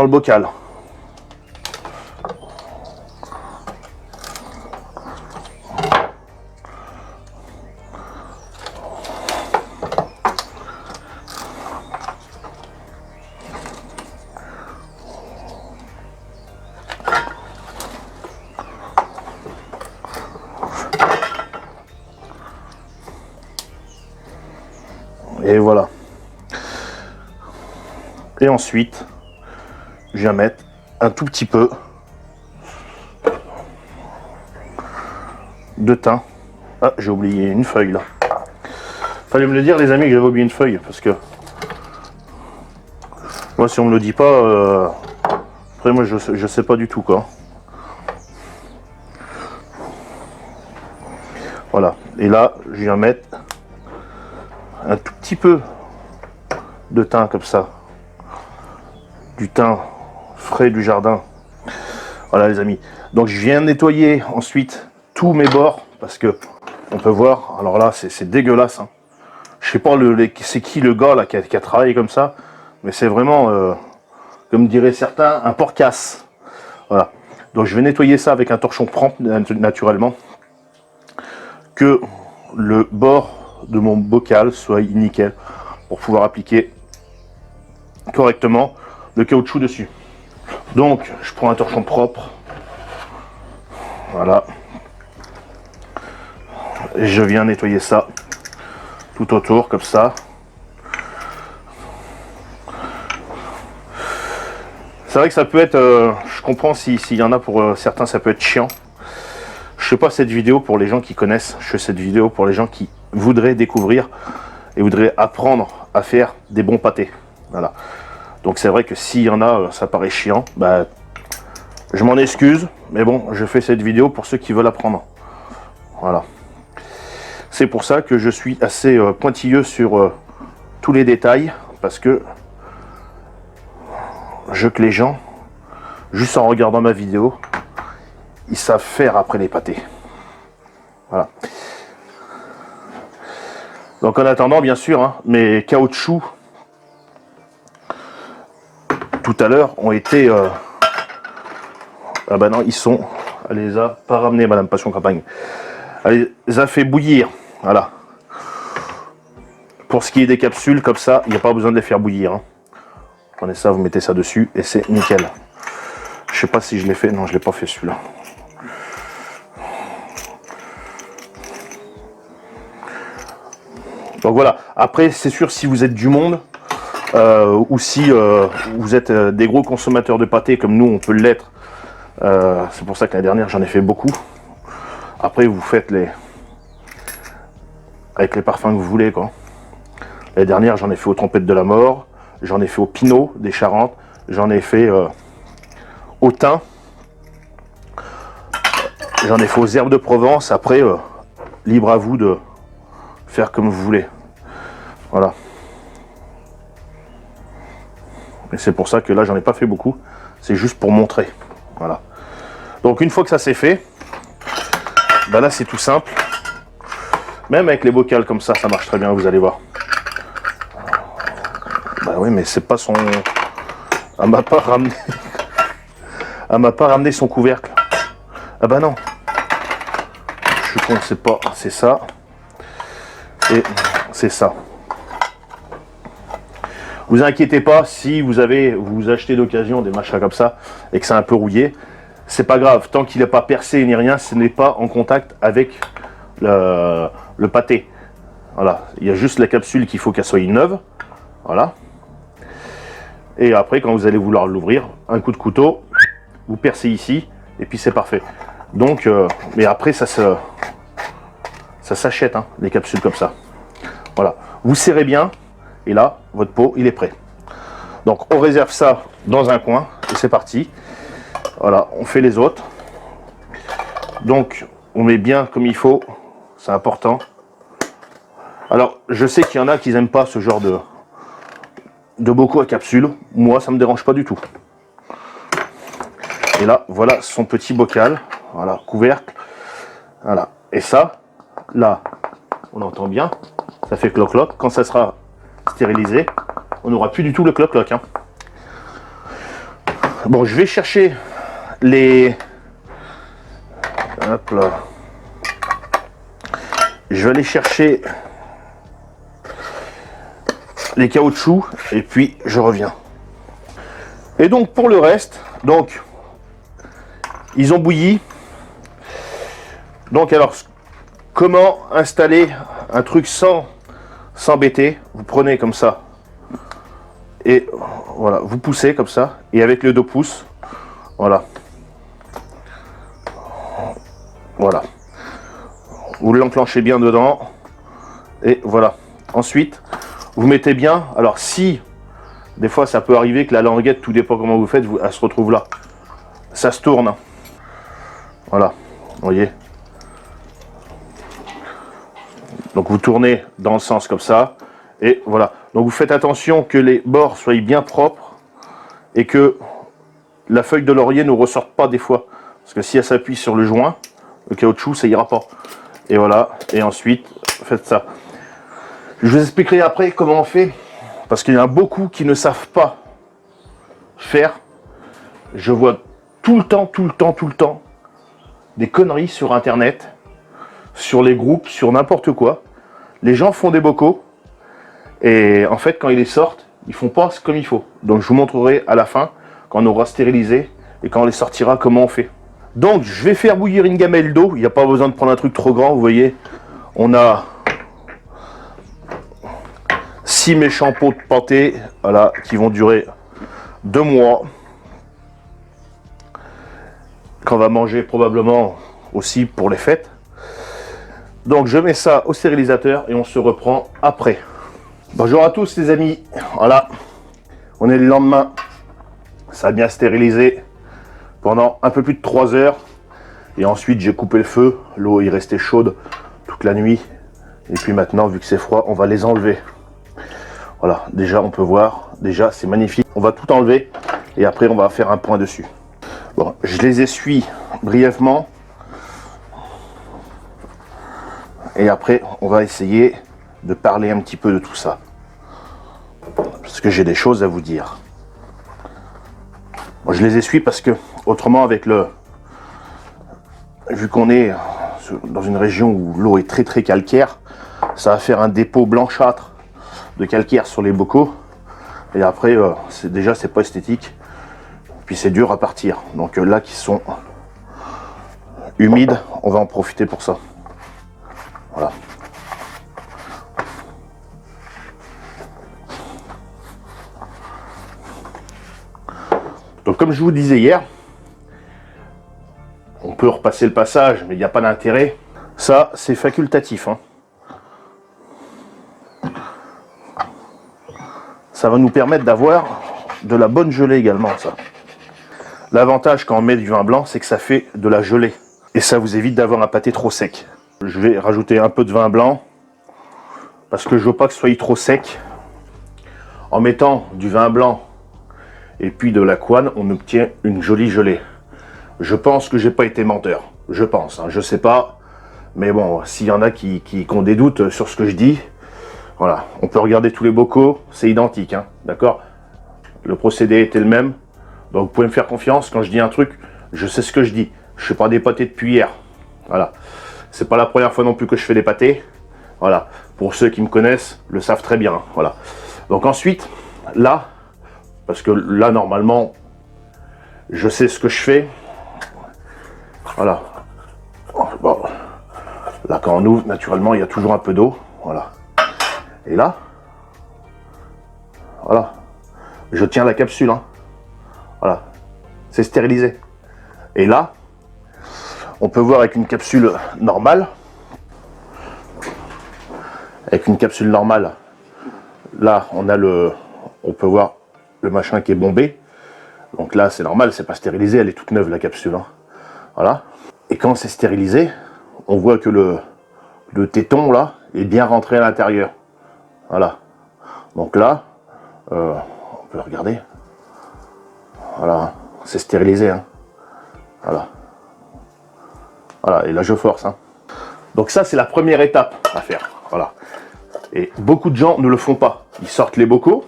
Speaker 1: bocal. Et voilà. Et ensuite, je viens mettre un tout petit peu de thym. Ah, j'ai oublié une feuille là. Fallait me le dire les amis que j'avais oublié une feuille parce que moi si on me le dit pas, après moi je sais pas du tout quoi. Voilà. Et là, je viens mettre un tout petit peu de thym comme ça. Du thym frais du jardin. Voilà les amis. Donc je viens nettoyer ensuite tous mes bords parce que on peut voir. Alors là c'est dégueulasse. Hein. Je sais pas c'est qui le gars là qui a travaillé comme ça, mais c'est vraiment comme diraient certains un porcasse. Voilà. Donc je vais nettoyer ça avec un torchon propre naturellement. Que le bord de mon bocal soit nickel pour pouvoir appliquer correctement le caoutchouc dessus. Donc je prends un torchon propre. Voilà. Et je viens nettoyer ça tout autour comme ça. C'est vrai que ça peut être, je comprends s'il y en a pour certains, ça peut être chiant. Je fais pas cette vidéo pour les gens qui connaissent, je fais cette vidéo pour les gens qui voudraient découvrir et voudraient apprendre à faire des bons pâtés. Voilà. Donc c'est vrai que s'il y en a, ça paraît chiant, bah, je m'en excuse, mais bon, je fais cette vidéo pour ceux qui veulent apprendre. Voilà. C'est pour ça que je suis assez pointilleux sur tous les détails, parce que je veux que les gens, juste en regardant ma vidéo, ils savent faire après les pâtés. Voilà. Donc en attendant, bien sûr, hein, mes caoutchoucs, tout à l'heure, ont été... Ah bah non, ils sont... Elle les a pas ramenés, Madame Passion Campagne. Elle les a fait bouillir, voilà. Pour ce qui est des capsules, comme ça, il n'y a pas besoin de les faire bouillir. Hein. Prenez ça, vous mettez ça dessus et c'est nickel. Je sais pas si je l'ai fait, non je l'ai pas fait celui-là. Donc voilà, après c'est sûr si vous êtes du monde, ou si vous êtes des gros consommateurs de pâté comme nous on peut l'être, c'est pour ça que l'année dernière j'en ai fait beaucoup. Après vous faites les avec les parfums que vous voulez quoi. L'année dernière j'en ai fait aux trompettes de la mort, j'en ai fait au pinot des Charentes, j'en ai fait au thym, j'en ai fait aux herbes de Provence. Après libre à vous de faire comme vous voulez. Voilà. Et c'est pour ça que là j'en ai pas fait beaucoup. C'est juste pour montrer. Voilà. Donc une fois que ça c'est fait, ben là c'est tout simple. Même avec les bocals comme ça marche très bien, vous allez voir. Bah oui mais c'est pas son... Elle m'a pas ramené... Elle m'a pas ramené son couvercle. Ah bah non. Je suis con, c'est pas... C'est ça. Et c'est ça. Vous inquiétez pas si vous achetez d'occasion des machins comme ça et que c'est un peu rouillé, c'est pas grave, tant qu'il n'est pas percé ni rien, ce n'est pas en contact avec le pâté. Voilà, il y a juste la capsule qu'il faut qu'elle soit neuve. Voilà. Et après, quand vous allez vouloir l'ouvrir, un coup de couteau, vous percez ici et puis c'est parfait. Donc, mais après ça s'achète, hein, les capsules comme ça. Voilà, vous serrez bien. Et là, votre pot, il est prêt. Donc, on réserve ça dans un coin. Et c'est parti. Voilà, on fait les autres. Donc, on met bien comme il faut. C'est important. Alors, je sais qu'il y en a qui n'aiment pas ce genre de bocaux à capsule. Moi, ça ne me dérange pas du tout. Et là, voilà son petit bocal. Voilà, couvercle. Voilà. Et ça, là, on entend bien. Ça fait cloc-cloc. Quand ça sera stérilisé, on n'aura plus du tout le cloc-cloc. Hein. Bon, je vais chercher les... Hop là. Je vais aller chercher les caoutchoucs et puis je reviens. Et donc pour le reste, donc ils ont bouilli. Donc alors, comment installer un truc sans s'embêter? Vous prenez comme ça et voilà, vous poussez comme ça et avec le 2 pouces, voilà, vous l'enclenchez bien dedans et voilà. Ensuite, vous mettez bien. Alors si des fois ça peut arriver que la languette, tout dépend comment vous faites, elle se retrouve là, ça se tourne. Voilà, vous voyez. Donc vous tournez dans le sens comme ça, et voilà. Donc vous faites attention que les bords soient bien propres, et que la feuille de laurier ne ressorte pas des fois. Parce que si elle s'appuie sur le joint, le caoutchouc, ça ira pas. Et voilà, et ensuite, faites ça. Je vous expliquerai après comment on fait, parce qu'il y en a beaucoup qui ne savent pas faire. Je vois tout le temps, des conneries sur Internet, sur les groupes, sur n'importe quoi. Les gens font des bocaux et en fait quand ils les sortent, ils font pas comme il faut. Donc je vous montrerai à la fin quand on aura stérilisé et quand on les sortira comment on fait. Donc je vais faire bouillir une gamelle d'eau. Il n'y a pas besoin de prendre un truc trop grand, vous voyez. On a 6 méchants pots de pâté, voilà, qui vont durer 2 mois. Qu'on va manger probablement aussi pour les fêtes. Donc je mets ça au stérilisateur et on se reprend après. Bonjour à tous les amis. Voilà, on est le lendemain. Ça a bien stérilisé pendant un peu plus de 3 heures. Et ensuite j'ai coupé le feu. L'eau est restée chaude toute la nuit. Et puis maintenant, vu que c'est froid, on va les enlever. Voilà, déjà on peut voir. Déjà c'est magnifique. On va tout enlever et après on va faire un point dessus. Bon, je les essuie brièvement. Et après, on va essayer de parler un petit peu de tout ça. Parce que j'ai des choses à vous dire. Bon, je les essuie parce que, autrement, avec le... Vu qu'on est dans une région où l'eau est très calcaire, ça va faire un dépôt blanchâtre de calcaire sur les bocaux. Et après, c'est pas esthétique. Puis c'est dur à partir. Donc là qui sont humides, on va en profiter pour ça. Voilà. Donc comme je vous disais hier, on peut repasser le passage, mais il n'y a pas d'intérêt. Ça, c'est facultatif, hein. Ça va nous permettre d'avoir de la bonne gelée également, ça. L'avantage quand on met du vin blanc, c'est que ça fait de la gelée. Et ça vous évite d'avoir un pâté trop sec. Je vais rajouter un peu de vin blanc, parce que je veux pas que ce soit trop sec. En mettant du vin blanc et puis de la couenne, on obtient une jolie gelée. Je pense que j'ai pas été menteur. Je pense, hein, je sais pas. Mais bon, s'il y en a qui ont des doutes sur ce que je dis, voilà, on peut regarder tous les bocaux, c'est identique, hein, d'accord? Le procédé était le même. Donc vous pouvez me faire confiance, quand je dis un truc, je sais ce que je dis. Je fais pas des pâtés depuis hier. Voilà. C'est pas la première fois non plus que je fais des pâtés. Voilà. Pour ceux qui me connaissent, le savent très bien. Voilà. Donc ensuite, là, parce que là, normalement, je sais ce que je fais. Voilà. Bon. Là, quand on ouvre, naturellement, il y a toujours un peu d'eau. Voilà. Et là, voilà. Je tiens la capsule, hein. Voilà. C'est stérilisé. Et là, on peut voir avec une capsule normale. Avec une capsule normale, là, on peut voir le machin qui est bombé. Donc là, c'est normal, c'est pas stérilisé, elle est toute neuve la capsule, hein. Voilà. Et quand c'est stérilisé, on voit que le téton là est bien rentré à l'intérieur. Voilà. Donc là, on peut le regarder. Voilà, c'est stérilisé, hein. Voilà. Voilà, et là je force, hein. Donc ça, c'est la première étape à faire. Voilà. Et beaucoup de gens ne le font pas. Ils sortent les bocaux.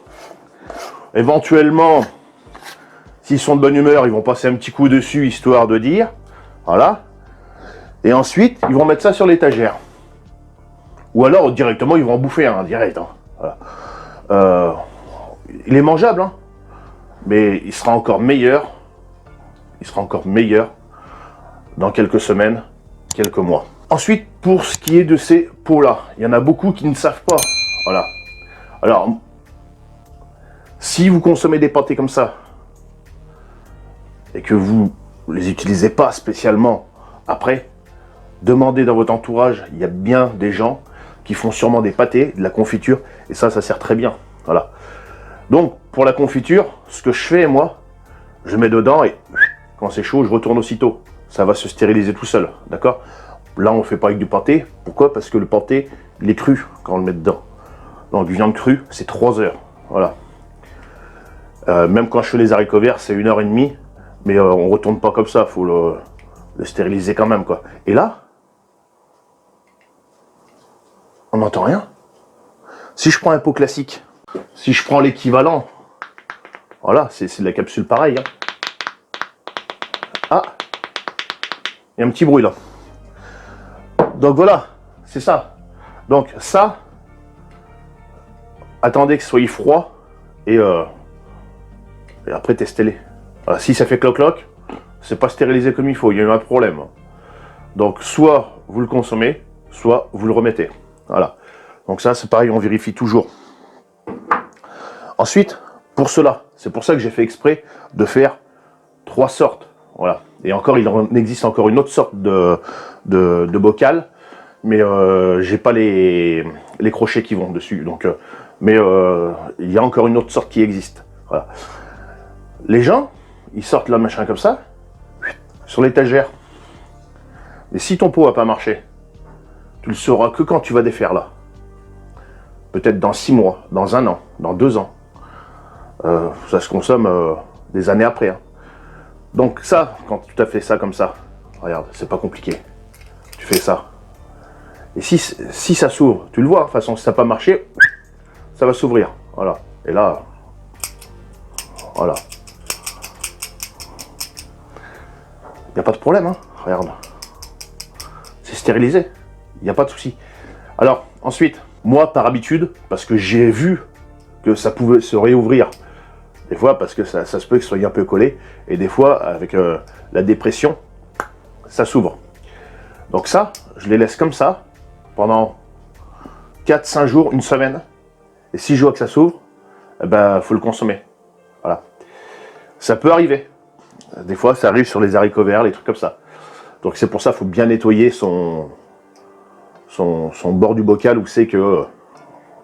Speaker 1: Éventuellement, s'ils sont de bonne humeur, ils vont passer un petit coup dessus, histoire de dire. Voilà. Et ensuite, ils vont mettre ça sur l'étagère. Ou alors, directement, ils vont en bouffer un, direct, hein. Voilà. Il est mangeable, hein. Mais il sera encore meilleur. Il sera encore meilleur dans quelques semaines, quelques mois. Ensuite, pour ce qui est de ces pots-là, il y en a beaucoup qui ne savent pas. Voilà. Alors, si vous consommez des pâtés comme ça, et que vous ne les utilisez pas spécialement après, demandez dans votre entourage, il y a bien des gens qui font sûrement des pâtés, de la confiture, et ça sert très bien. Voilà. Donc, pour la confiture, ce que je fais, moi, je mets dedans et quand c'est chaud, je retourne aussitôt. Ça va se stériliser tout seul, d'accord? Là, on ne fait pas avec du pâté. Pourquoi? Parce que le pâté, il est cru quand on le met dedans. Donc, du viande crue, c'est 3 heures. Voilà. Même quand je fais les haricots verts, c'est 1h30. Mais on ne retourne pas comme ça. Il faut le stériliser quand même, quoi. Et là, on n'entend rien. Si je prends un pot classique, si je prends l'équivalent, voilà, c'est de la capsule pareille, hein. Ah, il y a un petit bruit là. Donc voilà, c'est ça. Donc ça, attendez que ce soit froid et après testez-les. Voilà, si ça fait cloc-cloc, c'est pas stérilisé comme il faut, il y a eu un problème. Donc soit vous le consommez, soit vous le remettez. Voilà. Donc ça, c'est pareil, on vérifie toujours. Ensuite, pour cela, c'est pour ça que j'ai fait exprès de faire 3 sortes. Voilà. Et encore, il en existe encore une autre sorte de bocal, mais j'ai pas les crochets qui vont dessus. Donc, mais il y a encore une autre sorte qui existe. Voilà. Les gens, ils sortent le machin comme ça, sur l'étagère. Mais si ton pot n'a pas marché, tu le sauras que quand tu vas défaire là. Peut-être dans 6 mois, dans 1 an, dans 2 ans. Ça se consomme des années après, hein. Donc ça, quand tu as fait ça comme ça, regarde, c'est pas compliqué. Tu fais ça. Et si ça s'ouvre, tu le vois, de toute façon, si ça n'a pas marché, ça va s'ouvrir. Voilà. Et là, voilà. Il n'y a pas de problème, hein. Regarde. C'est stériliser. Il n'y a pas de souci. Alors, ensuite, moi, par habitude, parce que j'ai vu que ça pouvait se réouvrir, des fois, parce que ça se peut que ce soit un peu collé, et des fois, avec la dépression, ça s'ouvre. Donc ça, je les laisse comme ça, pendant 4-5 jours, une semaine, et si je vois que ça s'ouvre, eh ben, faut le consommer. Voilà. Ça peut arriver. Des fois, ça arrive sur les haricots verts, les trucs comme ça. Donc c'est pour ça qu'il faut bien nettoyer son bord du bocal où c'est que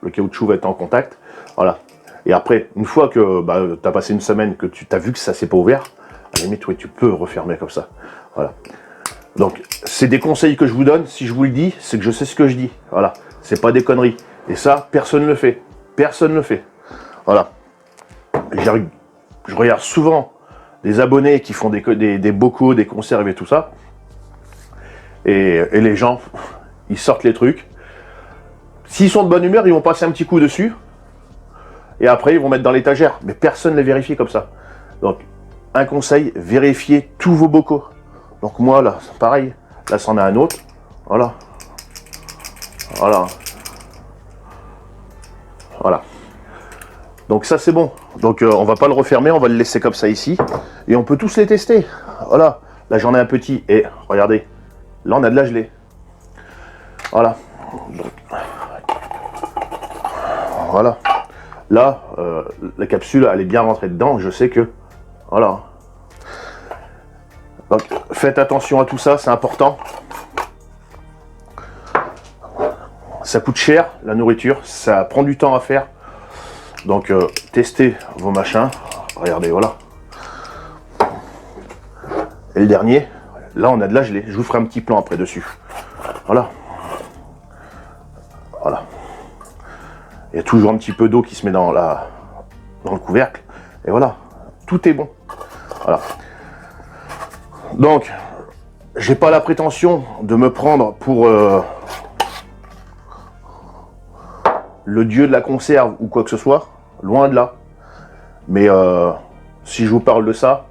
Speaker 1: le caoutchouc va être en contact. Voilà. Et après, une fois que tu as passé une semaine, que tu as vu que ça s'est pas ouvert, à la limite, ouais, tu peux refermer comme ça. Voilà. Donc, c'est des conseils que je vous donne. Si je vous le dis, c'est que je sais ce que je dis. Voilà. C'est pas des conneries. Et ça, personne ne le fait. Personne ne le fait. Voilà. Je regarde souvent des abonnés qui font des bocaux, des conserves et tout ça. Et les gens, ils sortent les trucs. S'ils sont de bonne humeur, ils vont passer un petit coup dessus. Et après, ils vont mettre dans l'étagère. Mais personne ne les vérifie comme ça. Donc, un conseil, vérifiez tous vos bocaux. Donc moi, là, c'est pareil. Là, c'en a un autre. Voilà. Voilà. Voilà. Donc ça, c'est bon. Donc, on va pas le refermer. On va le laisser comme ça ici. Et on peut tous les tester. Voilà. Là, j'en ai un petit. Et regardez. Là, on a de la gelée. Voilà. Donc, voilà. Là, la capsule, elle est bien rentrée dedans. Je sais que... Voilà. Donc, faites attention à tout ça, c'est important. Ça coûte cher, la nourriture. Ça prend du temps à faire. Donc, testez vos machins. Regardez, voilà. Et le dernier, là, on a de la gelée. Je vous ferai un petit plan après dessus. Voilà. Voilà. Il y a toujours un petit peu d'eau qui se met dans le couvercle. Et voilà. Tout est bon. Voilà. Donc, j'ai pas la prétention de me prendre pour le dieu de la conserve ou quoi que ce soit. Loin de là. Mais si je vous parle de ça,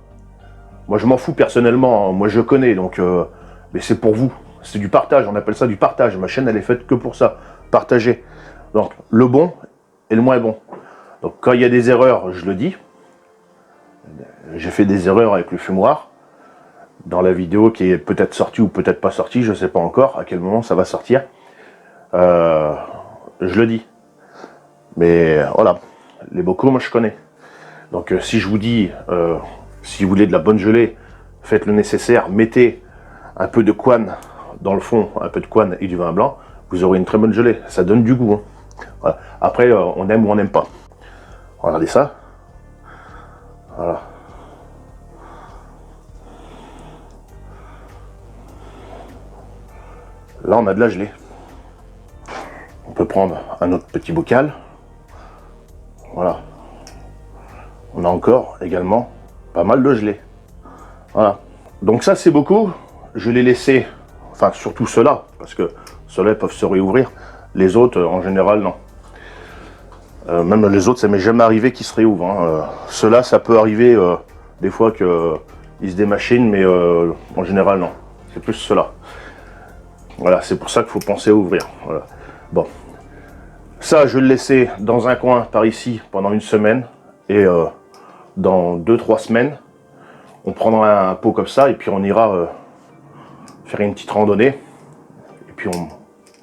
Speaker 1: moi je m'en fous personnellement. Moi je connais. Donc, mais c'est pour vous. C'est du partage. On appelle ça du partage. Ma chaîne, elle est faite que pour ça. Partager. Donc, le bon et le moins bon. Donc, quand il y a des erreurs, je le dis. J'ai fait des erreurs avec le fumoir. Dans la vidéo qui est peut-être sortie ou peut-être pas sortie, je ne sais pas encore à quel moment ça va sortir. Je le dis. Mais voilà, les bocaux, moi je connais. Donc si je vous dis, si vous voulez de la bonne gelée, faites le nécessaire, mettez un peu de couenne dans le fond, un peu de couenne et du vin blanc, vous aurez une très bonne gelée. Ça donne du goût. Hein. Voilà. Après, on aime ou on n'aime pas. Regardez ça. Voilà. Là, on a de la gelée. On peut prendre un autre petit bocal. Voilà. On a encore également pas mal de gelée. Voilà. Donc ça, c'est beaucoup. Je l'ai laissé, enfin surtout ceux-là, parce que ceux-là peuvent se réouvrir. Les autres, en général, non. Même les autres, ça m'est jamais arrivé qu'ils se réouvrent. Hein. Ceux-là, ça peut arriver des fois qu'ils se démachinent, mais en général, non. C'est plus ceux-là. Voilà, c'est pour ça qu'il faut penser à ouvrir. Voilà. Bon. Ça, je vais le laisser dans un coin par ici pendant une semaine. Et dans 2-3 semaines, on prendra un pot comme ça et puis on ira faire une petite randonnée. Et puis on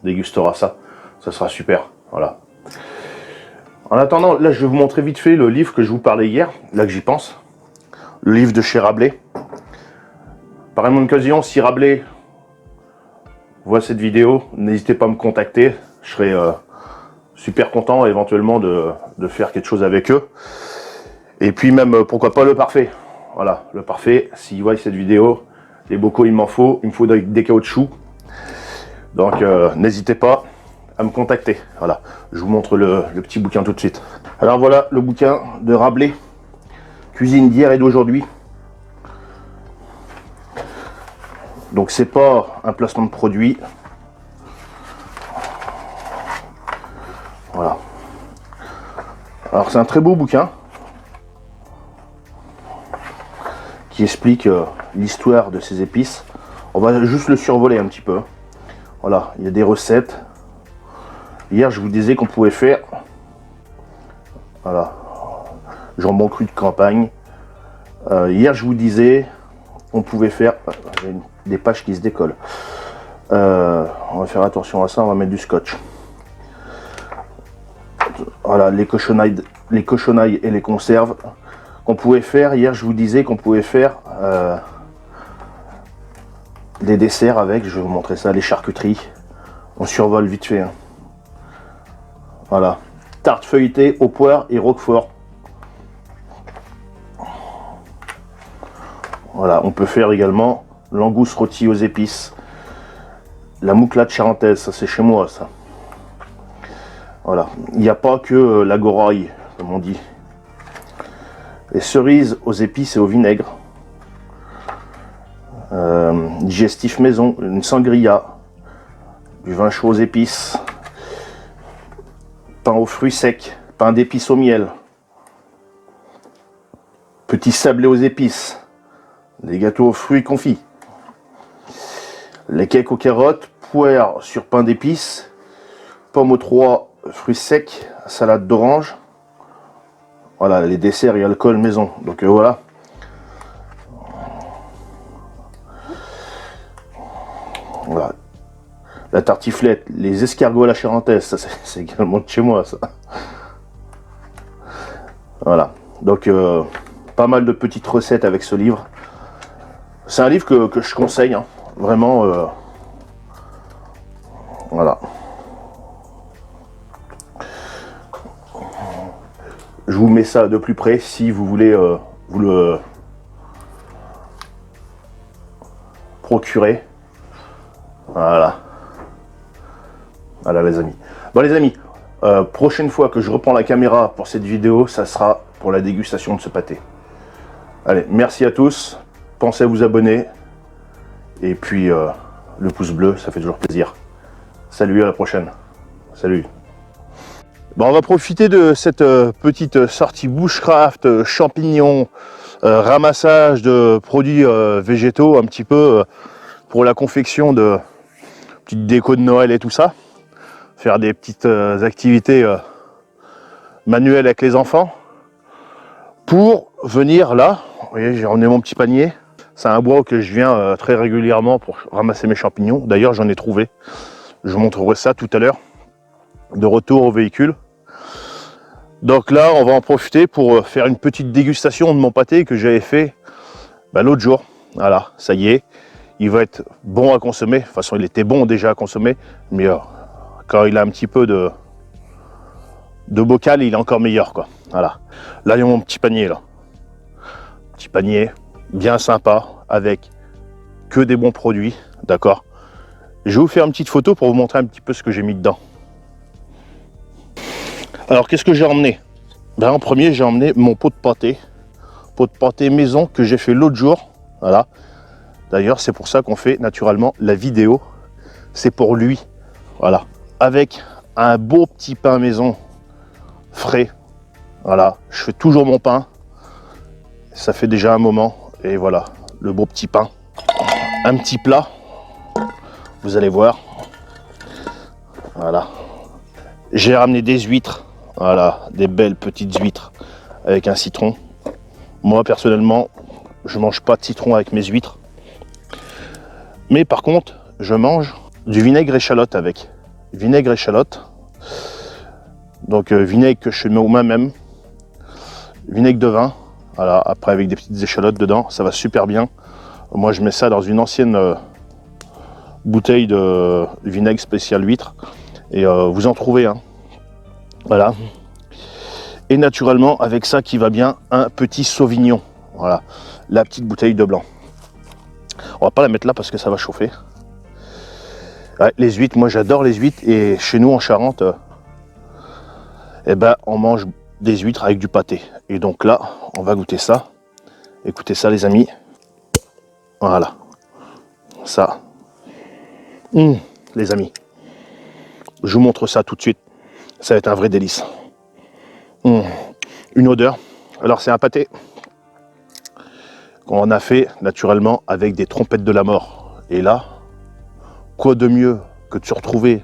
Speaker 1: dégustera ça. Ça sera super. Voilà. En attendant, là, je vais vous montrer vite fait le livre que je vous parlais hier. Là que j'y pense. Le livre de chez Rabelais. Par une occasion, si Rabelais voit cette vidéo, n'hésitez pas à me contacter. Je serai super content éventuellement de faire quelque chose avec eux. Et puis même, pourquoi pas le parfait. Voilà, le parfait, s'ils voient cette vidéo, les bocaux, il me faut des caoutchoucs. Donc, n'hésitez pas à me contacter. Voilà, je vous montre le petit bouquin tout de suite. Alors voilà, le bouquin de Rabelais, cuisine d'hier et d'aujourd'hui. Donc c'est pas un placement de produit. Voilà. Alors c'est un très beau bouquin qui explique l'histoire de ces épices. On va juste le survoler un petit peu. Voilà, il y a des recettes. Hier, je vous disais qu'on pouvait faire, voilà, jambon cru de campagne. Hier, je vous disais qu'on pouvait faire, j'ai des pages qui se décollent. On va faire attention à ça, on va mettre du scotch. Voilà, les cochonailles et les conserves qu'on pouvait faire. Hier, je vous disais qu'on pouvait faire des desserts avec, je vais vous montrer ça, les charcuteries. On survole vite fait. Hein. Voilà, tarte feuilletée aux poires et roquefort. Voilà, on peut faire également langouste rôtie aux épices. La mouclade charentaise, ça c'est chez moi ça. Voilà, il n'y a pas que la goraille, comme on dit. Les cerises aux épices et au vinaigre. Digestif maison, une sangria. Du vin chaud aux épices. Pain aux fruits secs, pain d'épices au miel. Petit sablé aux épices. Des gâteaux aux fruits confits. Les cakes aux carottes, poires sur pain d'épices. Pommes aux 3 fruits secs, salade d'orange. Voilà, les desserts et alcool maison. Donc voilà. Voilà. La tartiflette, les escargots à la charentaise, ça c'est également de chez moi ça. Voilà. Donc pas mal de petites recettes avec ce livre. C'est un livre que je conseille, hein. Vraiment. Voilà. Je vous mets ça de plus près si vous voulez vous le procurer. Voilà. Voilà les amis. Bon les amis, prochaine fois que je reprends la caméra pour cette vidéo, ça sera pour la dégustation de ce pâté. Allez, merci à tous. Pensez à vous abonner. Et puis le pouce bleu, ça fait toujours plaisir. Salut, à la prochaine. Salut. Bon, on va profiter de cette petite sortie bushcraft, champignons, ramassage de produits végétaux, un petit peu pour la confection de petites décos de Noël et tout ça. Faire des petites activités manuelles avec les enfants. Pour venir là, vous voyez, j'ai emmené mon petit panier. C'est un bois que je viens très régulièrement pour ramasser mes champignons. D'ailleurs, j'en ai trouvé. Je vous montrerai ça tout à l'heure. De retour au véhicule. Donc là, on va en profiter pour faire une petite dégustation de mon pâté que j'avais fait l'autre jour. Voilà, ça y est. Il va être bon à consommer. De toute façon, il était bon déjà à consommer. Mais quand il a un petit peu de bocal, il est encore meilleur, quoi. Voilà. Là, il y a mon petit panier, là. Petit panier bien sympa, avec que des bons produits. D'accord. Je vais vous faire une petite photo pour vous montrer un petit peu ce que j'ai mis dedans. Alors, qu'est-ce que j'ai emmené? En premier, j'ai emmené mon pot de pâté maison que j'ai fait l'autre jour. Voilà. D'ailleurs, c'est pour ça qu'on fait naturellement la vidéo. C'est pour lui. Voilà. Avec un beau petit pain maison frais. Voilà. Je fais toujours mon pain. Ça fait déjà un moment. Et voilà, le beau petit pain. Un petit plat. Vous allez voir. Voilà. J'ai ramené des huîtres. Voilà, des belles petites huîtres avec un citron. Moi, personnellement, je mange pas de citron avec mes huîtres. Mais par contre, je mange du vinaigre échalote avec. Vinaigre échalote. Donc, vinaigre que je fais moi-même. Vinaigre de vin. Voilà, après avec des petites échalotes dedans. Ça va super bien. Moi, je mets ça dans une ancienne bouteille de vinaigre spécial huître. Et vous en trouvez, hein. Voilà. Et naturellement, avec ça qui va bien, un petit sauvignon. Voilà, la petite bouteille de blanc. On va pas la mettre là parce que ça va chauffer. Ouais, les huîtres, moi j'adore les huîtres. Et chez nous en Charente, on mange des huîtres avec du pâté. Et donc là, on va goûter ça. Écoutez ça les amis. Voilà. Ça. Les amis. Je vous montre ça tout de suite. Ça va être un vrai délice. Une odeur. Alors c'est un pâté qu'on a fait naturellement avec des trompettes de la mort. Et là, quoi de mieux que de se retrouver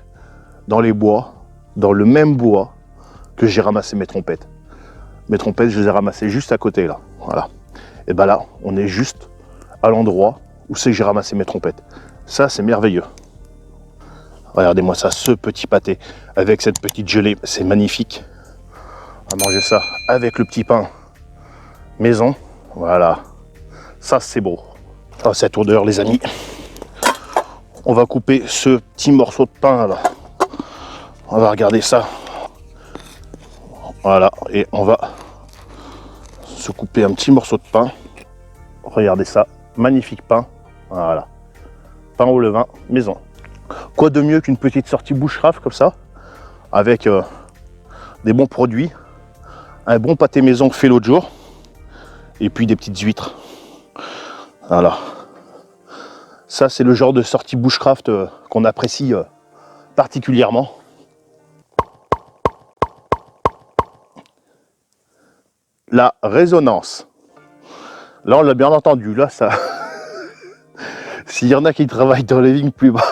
Speaker 1: dans les bois, dans le même bois que j'ai ramassé mes trompettes. Mes trompettes, je les ai ramassées juste à côté là. Voilà. Et ben là, on est juste à l'endroit où c'est que j'ai ramassé mes trompettes. Ça, c'est merveilleux. Regardez-moi ça, ce petit pâté avec cette petite gelée, c'est magnifique. On va manger ça avec le petit pain maison. Voilà. Ça, c'est beau. Oh, cette odeur, les amis. On va couper ce petit morceau de pain là. On va regarder ça. Voilà. Et on va se couper un petit morceau de pain. Regardez ça. Magnifique pain. Voilà. Pain au levain maison. Quoi de mieux qu'une petite sortie bushcraft comme ça, avec des bons produits, un bon pâté maison fait l'autre jour, et puis des petites huîtres. Voilà. Ça, c'est le genre de sortie bushcraft qu'on apprécie particulièrement. La résonance. Là, on l'a bien entendu. Là, ça... S'il y en a qui travaillent dans les vignes plus bas,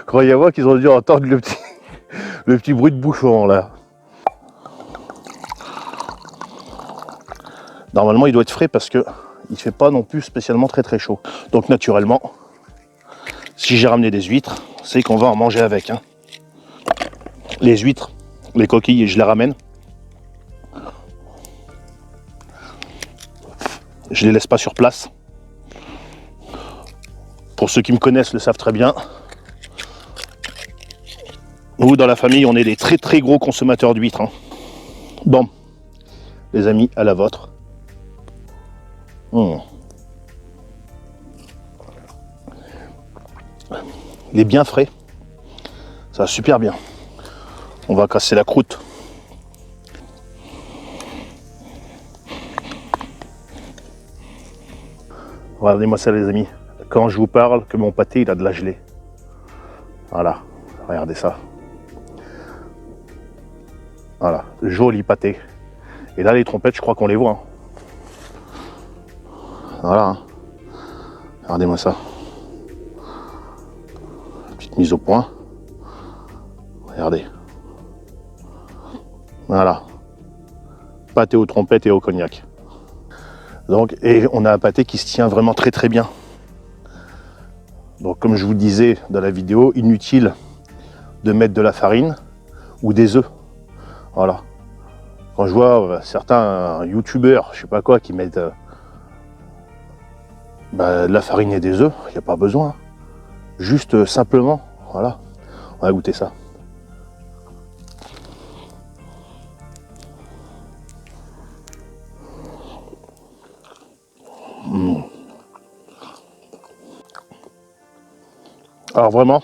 Speaker 1: croyez-moi qu'ils ont dû entendre le petit bruit de bouchon là. Normalement, il doit être frais parce que il ne fait pas non plus spécialement très chaud. Donc naturellement, si j'ai ramené des huîtres, c'est qu'on va en manger avec. Hein. Les huîtres, les coquilles, je les ramène. Je les laisse pas sur place. Pour ceux qui me connaissent le savent très bien. Nous, dans la famille, on est des très gros consommateurs d'huîtres. Hein. Bon, les amis, à la vôtre. Il est bien frais. Ça va super bien. On va casser la croûte. Regardez-moi ça, les amis. Quand je vous parle que mon pâté, il a de la gelée. Voilà, regardez ça. Voilà, joli pâté. Et là, les trompettes, je crois qu'on les voit. Hein. Voilà. Hein. Regardez-moi ça. Petite mise au point. Regardez. Voilà. Pâté aux trompettes et au cognac. Donc, et on a un pâté qui se tient vraiment très bien. Donc comme je vous disais dans la vidéo, inutile de mettre de la farine ou des œufs. Voilà. Quand je vois certains youtubeurs, je sais pas quoi, qui mettent de la farine et des œufs, il n'y a pas besoin. Juste simplement, voilà. On va goûter ça. Alors vraiment,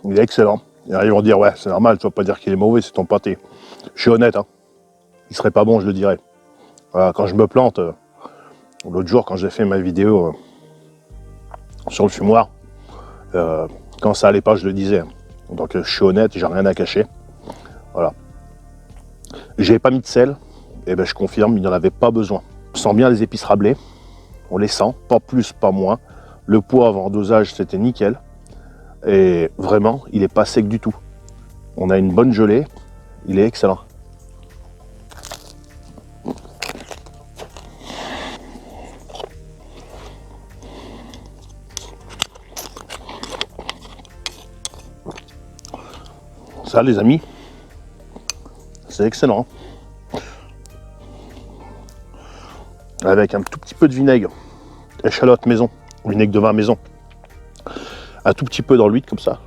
Speaker 1: il est excellent. Et ils vont dire, ouais, c'est normal, tu vas pas dire qu'il est mauvais, c'est ton pâté. Je suis honnête, hein. Il serait pas bon, je le dirais. Voilà, quand je me plante, l'autre jour, quand j'ai fait ma vidéo sur le fumoir, quand ça allait pas, je le disais. Donc je suis honnête, j'ai rien à cacher. Voilà. J'ai pas mis de sel, et ben je confirme, il n'y en avait pas besoin. On sent bien les épices rablées, on les sent, pas plus, pas moins. Le poivre en dosage, c'était nickel. Et vraiment, il n'est pas sec du tout. On a une bonne gelée, il est excellent. Ça, les amis, c'est excellent. Avec un tout petit peu de vinaigre, échalote maison, vinaigre de vin maison. Un tout petit peu dans l'huile comme ça.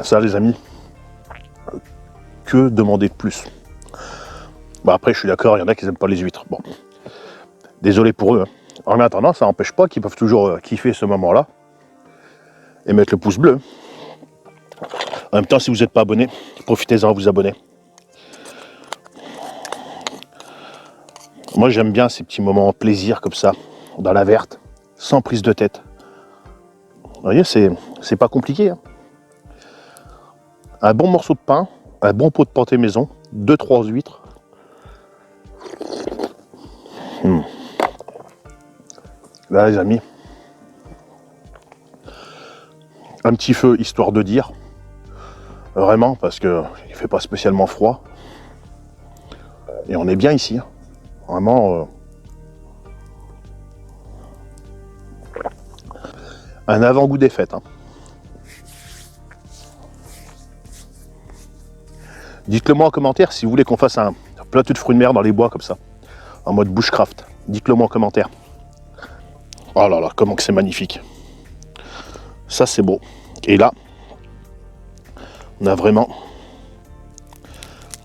Speaker 1: Ça, les amis, que demander de plus? Bon, après, je suis d'accord, il y en a qui n'aiment pas les huîtres. Bon, désolé pour eux. Hein. En attendant, ça n'empêche pas qu'ils peuvent toujours kiffer ce moment-là et mettre le pouce bleu. En même temps, si vous n'êtes pas abonné, profitez-en à vous abonner. Moi, j'aime bien ces petits moments plaisir comme ça, dans la verte, sans prise de tête. Vous voyez, c'est pas compliqué. Hein. Un bon morceau de pain, un bon pot de pâté maison, 2-3 huîtres. Là les amis, un petit feu histoire de dire, vraiment parce que il fait pas spécialement froid et on est bien ici, hein. Vraiment un avant-goût des fêtes, hein. Dites-le moi en commentaire si vous voulez qu'on fasse un plateau de fruits de mer dans les bois comme ça, en mode bushcraft. Dites-le moi en commentaire. Oh là là, comment que c'est magnifique. Ça c'est beau. Et là, on a vraiment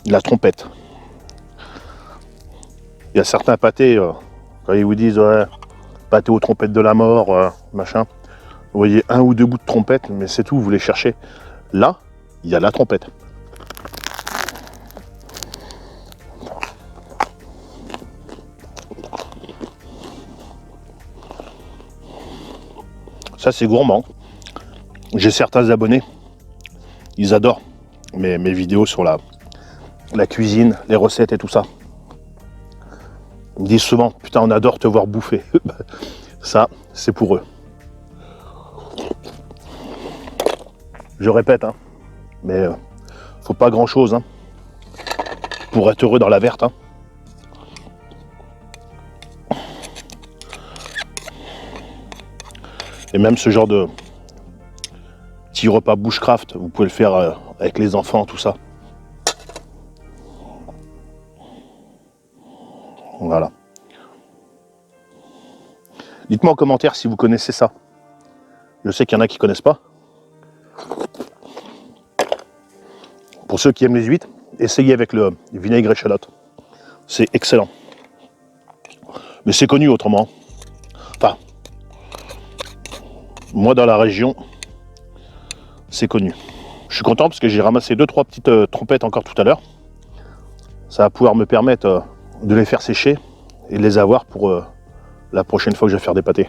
Speaker 1: la trompette. Il y a certains pâtés, quand ils vous disent ouais, pâté aux trompettes de la mort, machin. Vous voyez un ou deux bouts de trompette, mais c'est tout, vous les cherchez. Là, il y a la trompette. Ça c'est gourmand. J'ai certains abonnés, ils adorent mes vidéos sur la cuisine, les recettes et tout ça. Ils me disent souvent, putain on adore te voir bouffer. Ça, c'est pour eux. Je répète, hein, mais faut pas grand chose hein, pour être heureux dans la verte. Hein. Et même ce genre de petit repas bushcraft, vous pouvez le faire avec les enfants, tout ça. Voilà. Dites-moi en commentaire si vous connaissez ça. Je sais qu'il y en a qui ne connaissent pas. Pour ceux qui aiment les huîtres, essayez avec le vinaigre échalote. C'est excellent. Mais c'est connu autrement. Enfin, moi dans la région, c'est connu. Je suis content parce que j'ai ramassé 2-3 petites trompettes encore tout à l'heure. Ça va pouvoir me permettre de les faire sécher et de les avoir pour la prochaine fois que je vais faire des pâtés.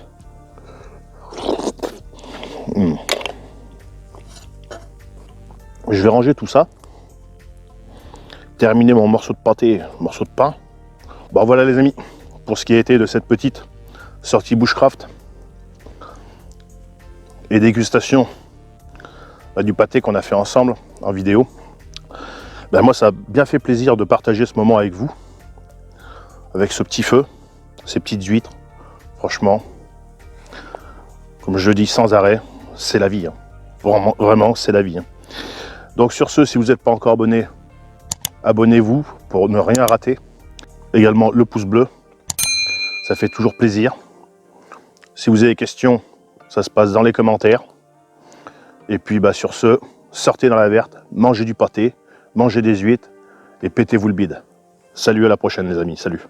Speaker 1: Je vais ranger tout ça. Terminer mon morceau de pâté, morceau de pain. Bon voilà les amis, pour ce qui a été de cette petite sortie bushcraft et dégustation du pâté qu'on a fait ensemble en vidéo. Ben moi ça a bien fait plaisir de partager ce moment avec vous, avec ce petit feu, ces petites huîtres. Franchement, comme je le dis sans arrêt, c'est la vie. Hein. Vraiment, vraiment c'est la vie. Hein. Donc sur ce, si vous n'êtes pas encore abonné, abonnez-vous pour ne rien rater. Également le pouce bleu, ça fait toujours plaisir. Si vous avez des questions, ça se passe dans les commentaires. Et puis bah, sur ce, sortez dans la verte, mangez du pâté, mangez des huîtres et pétez-vous le bide. Salut, à la prochaine les amis, salut.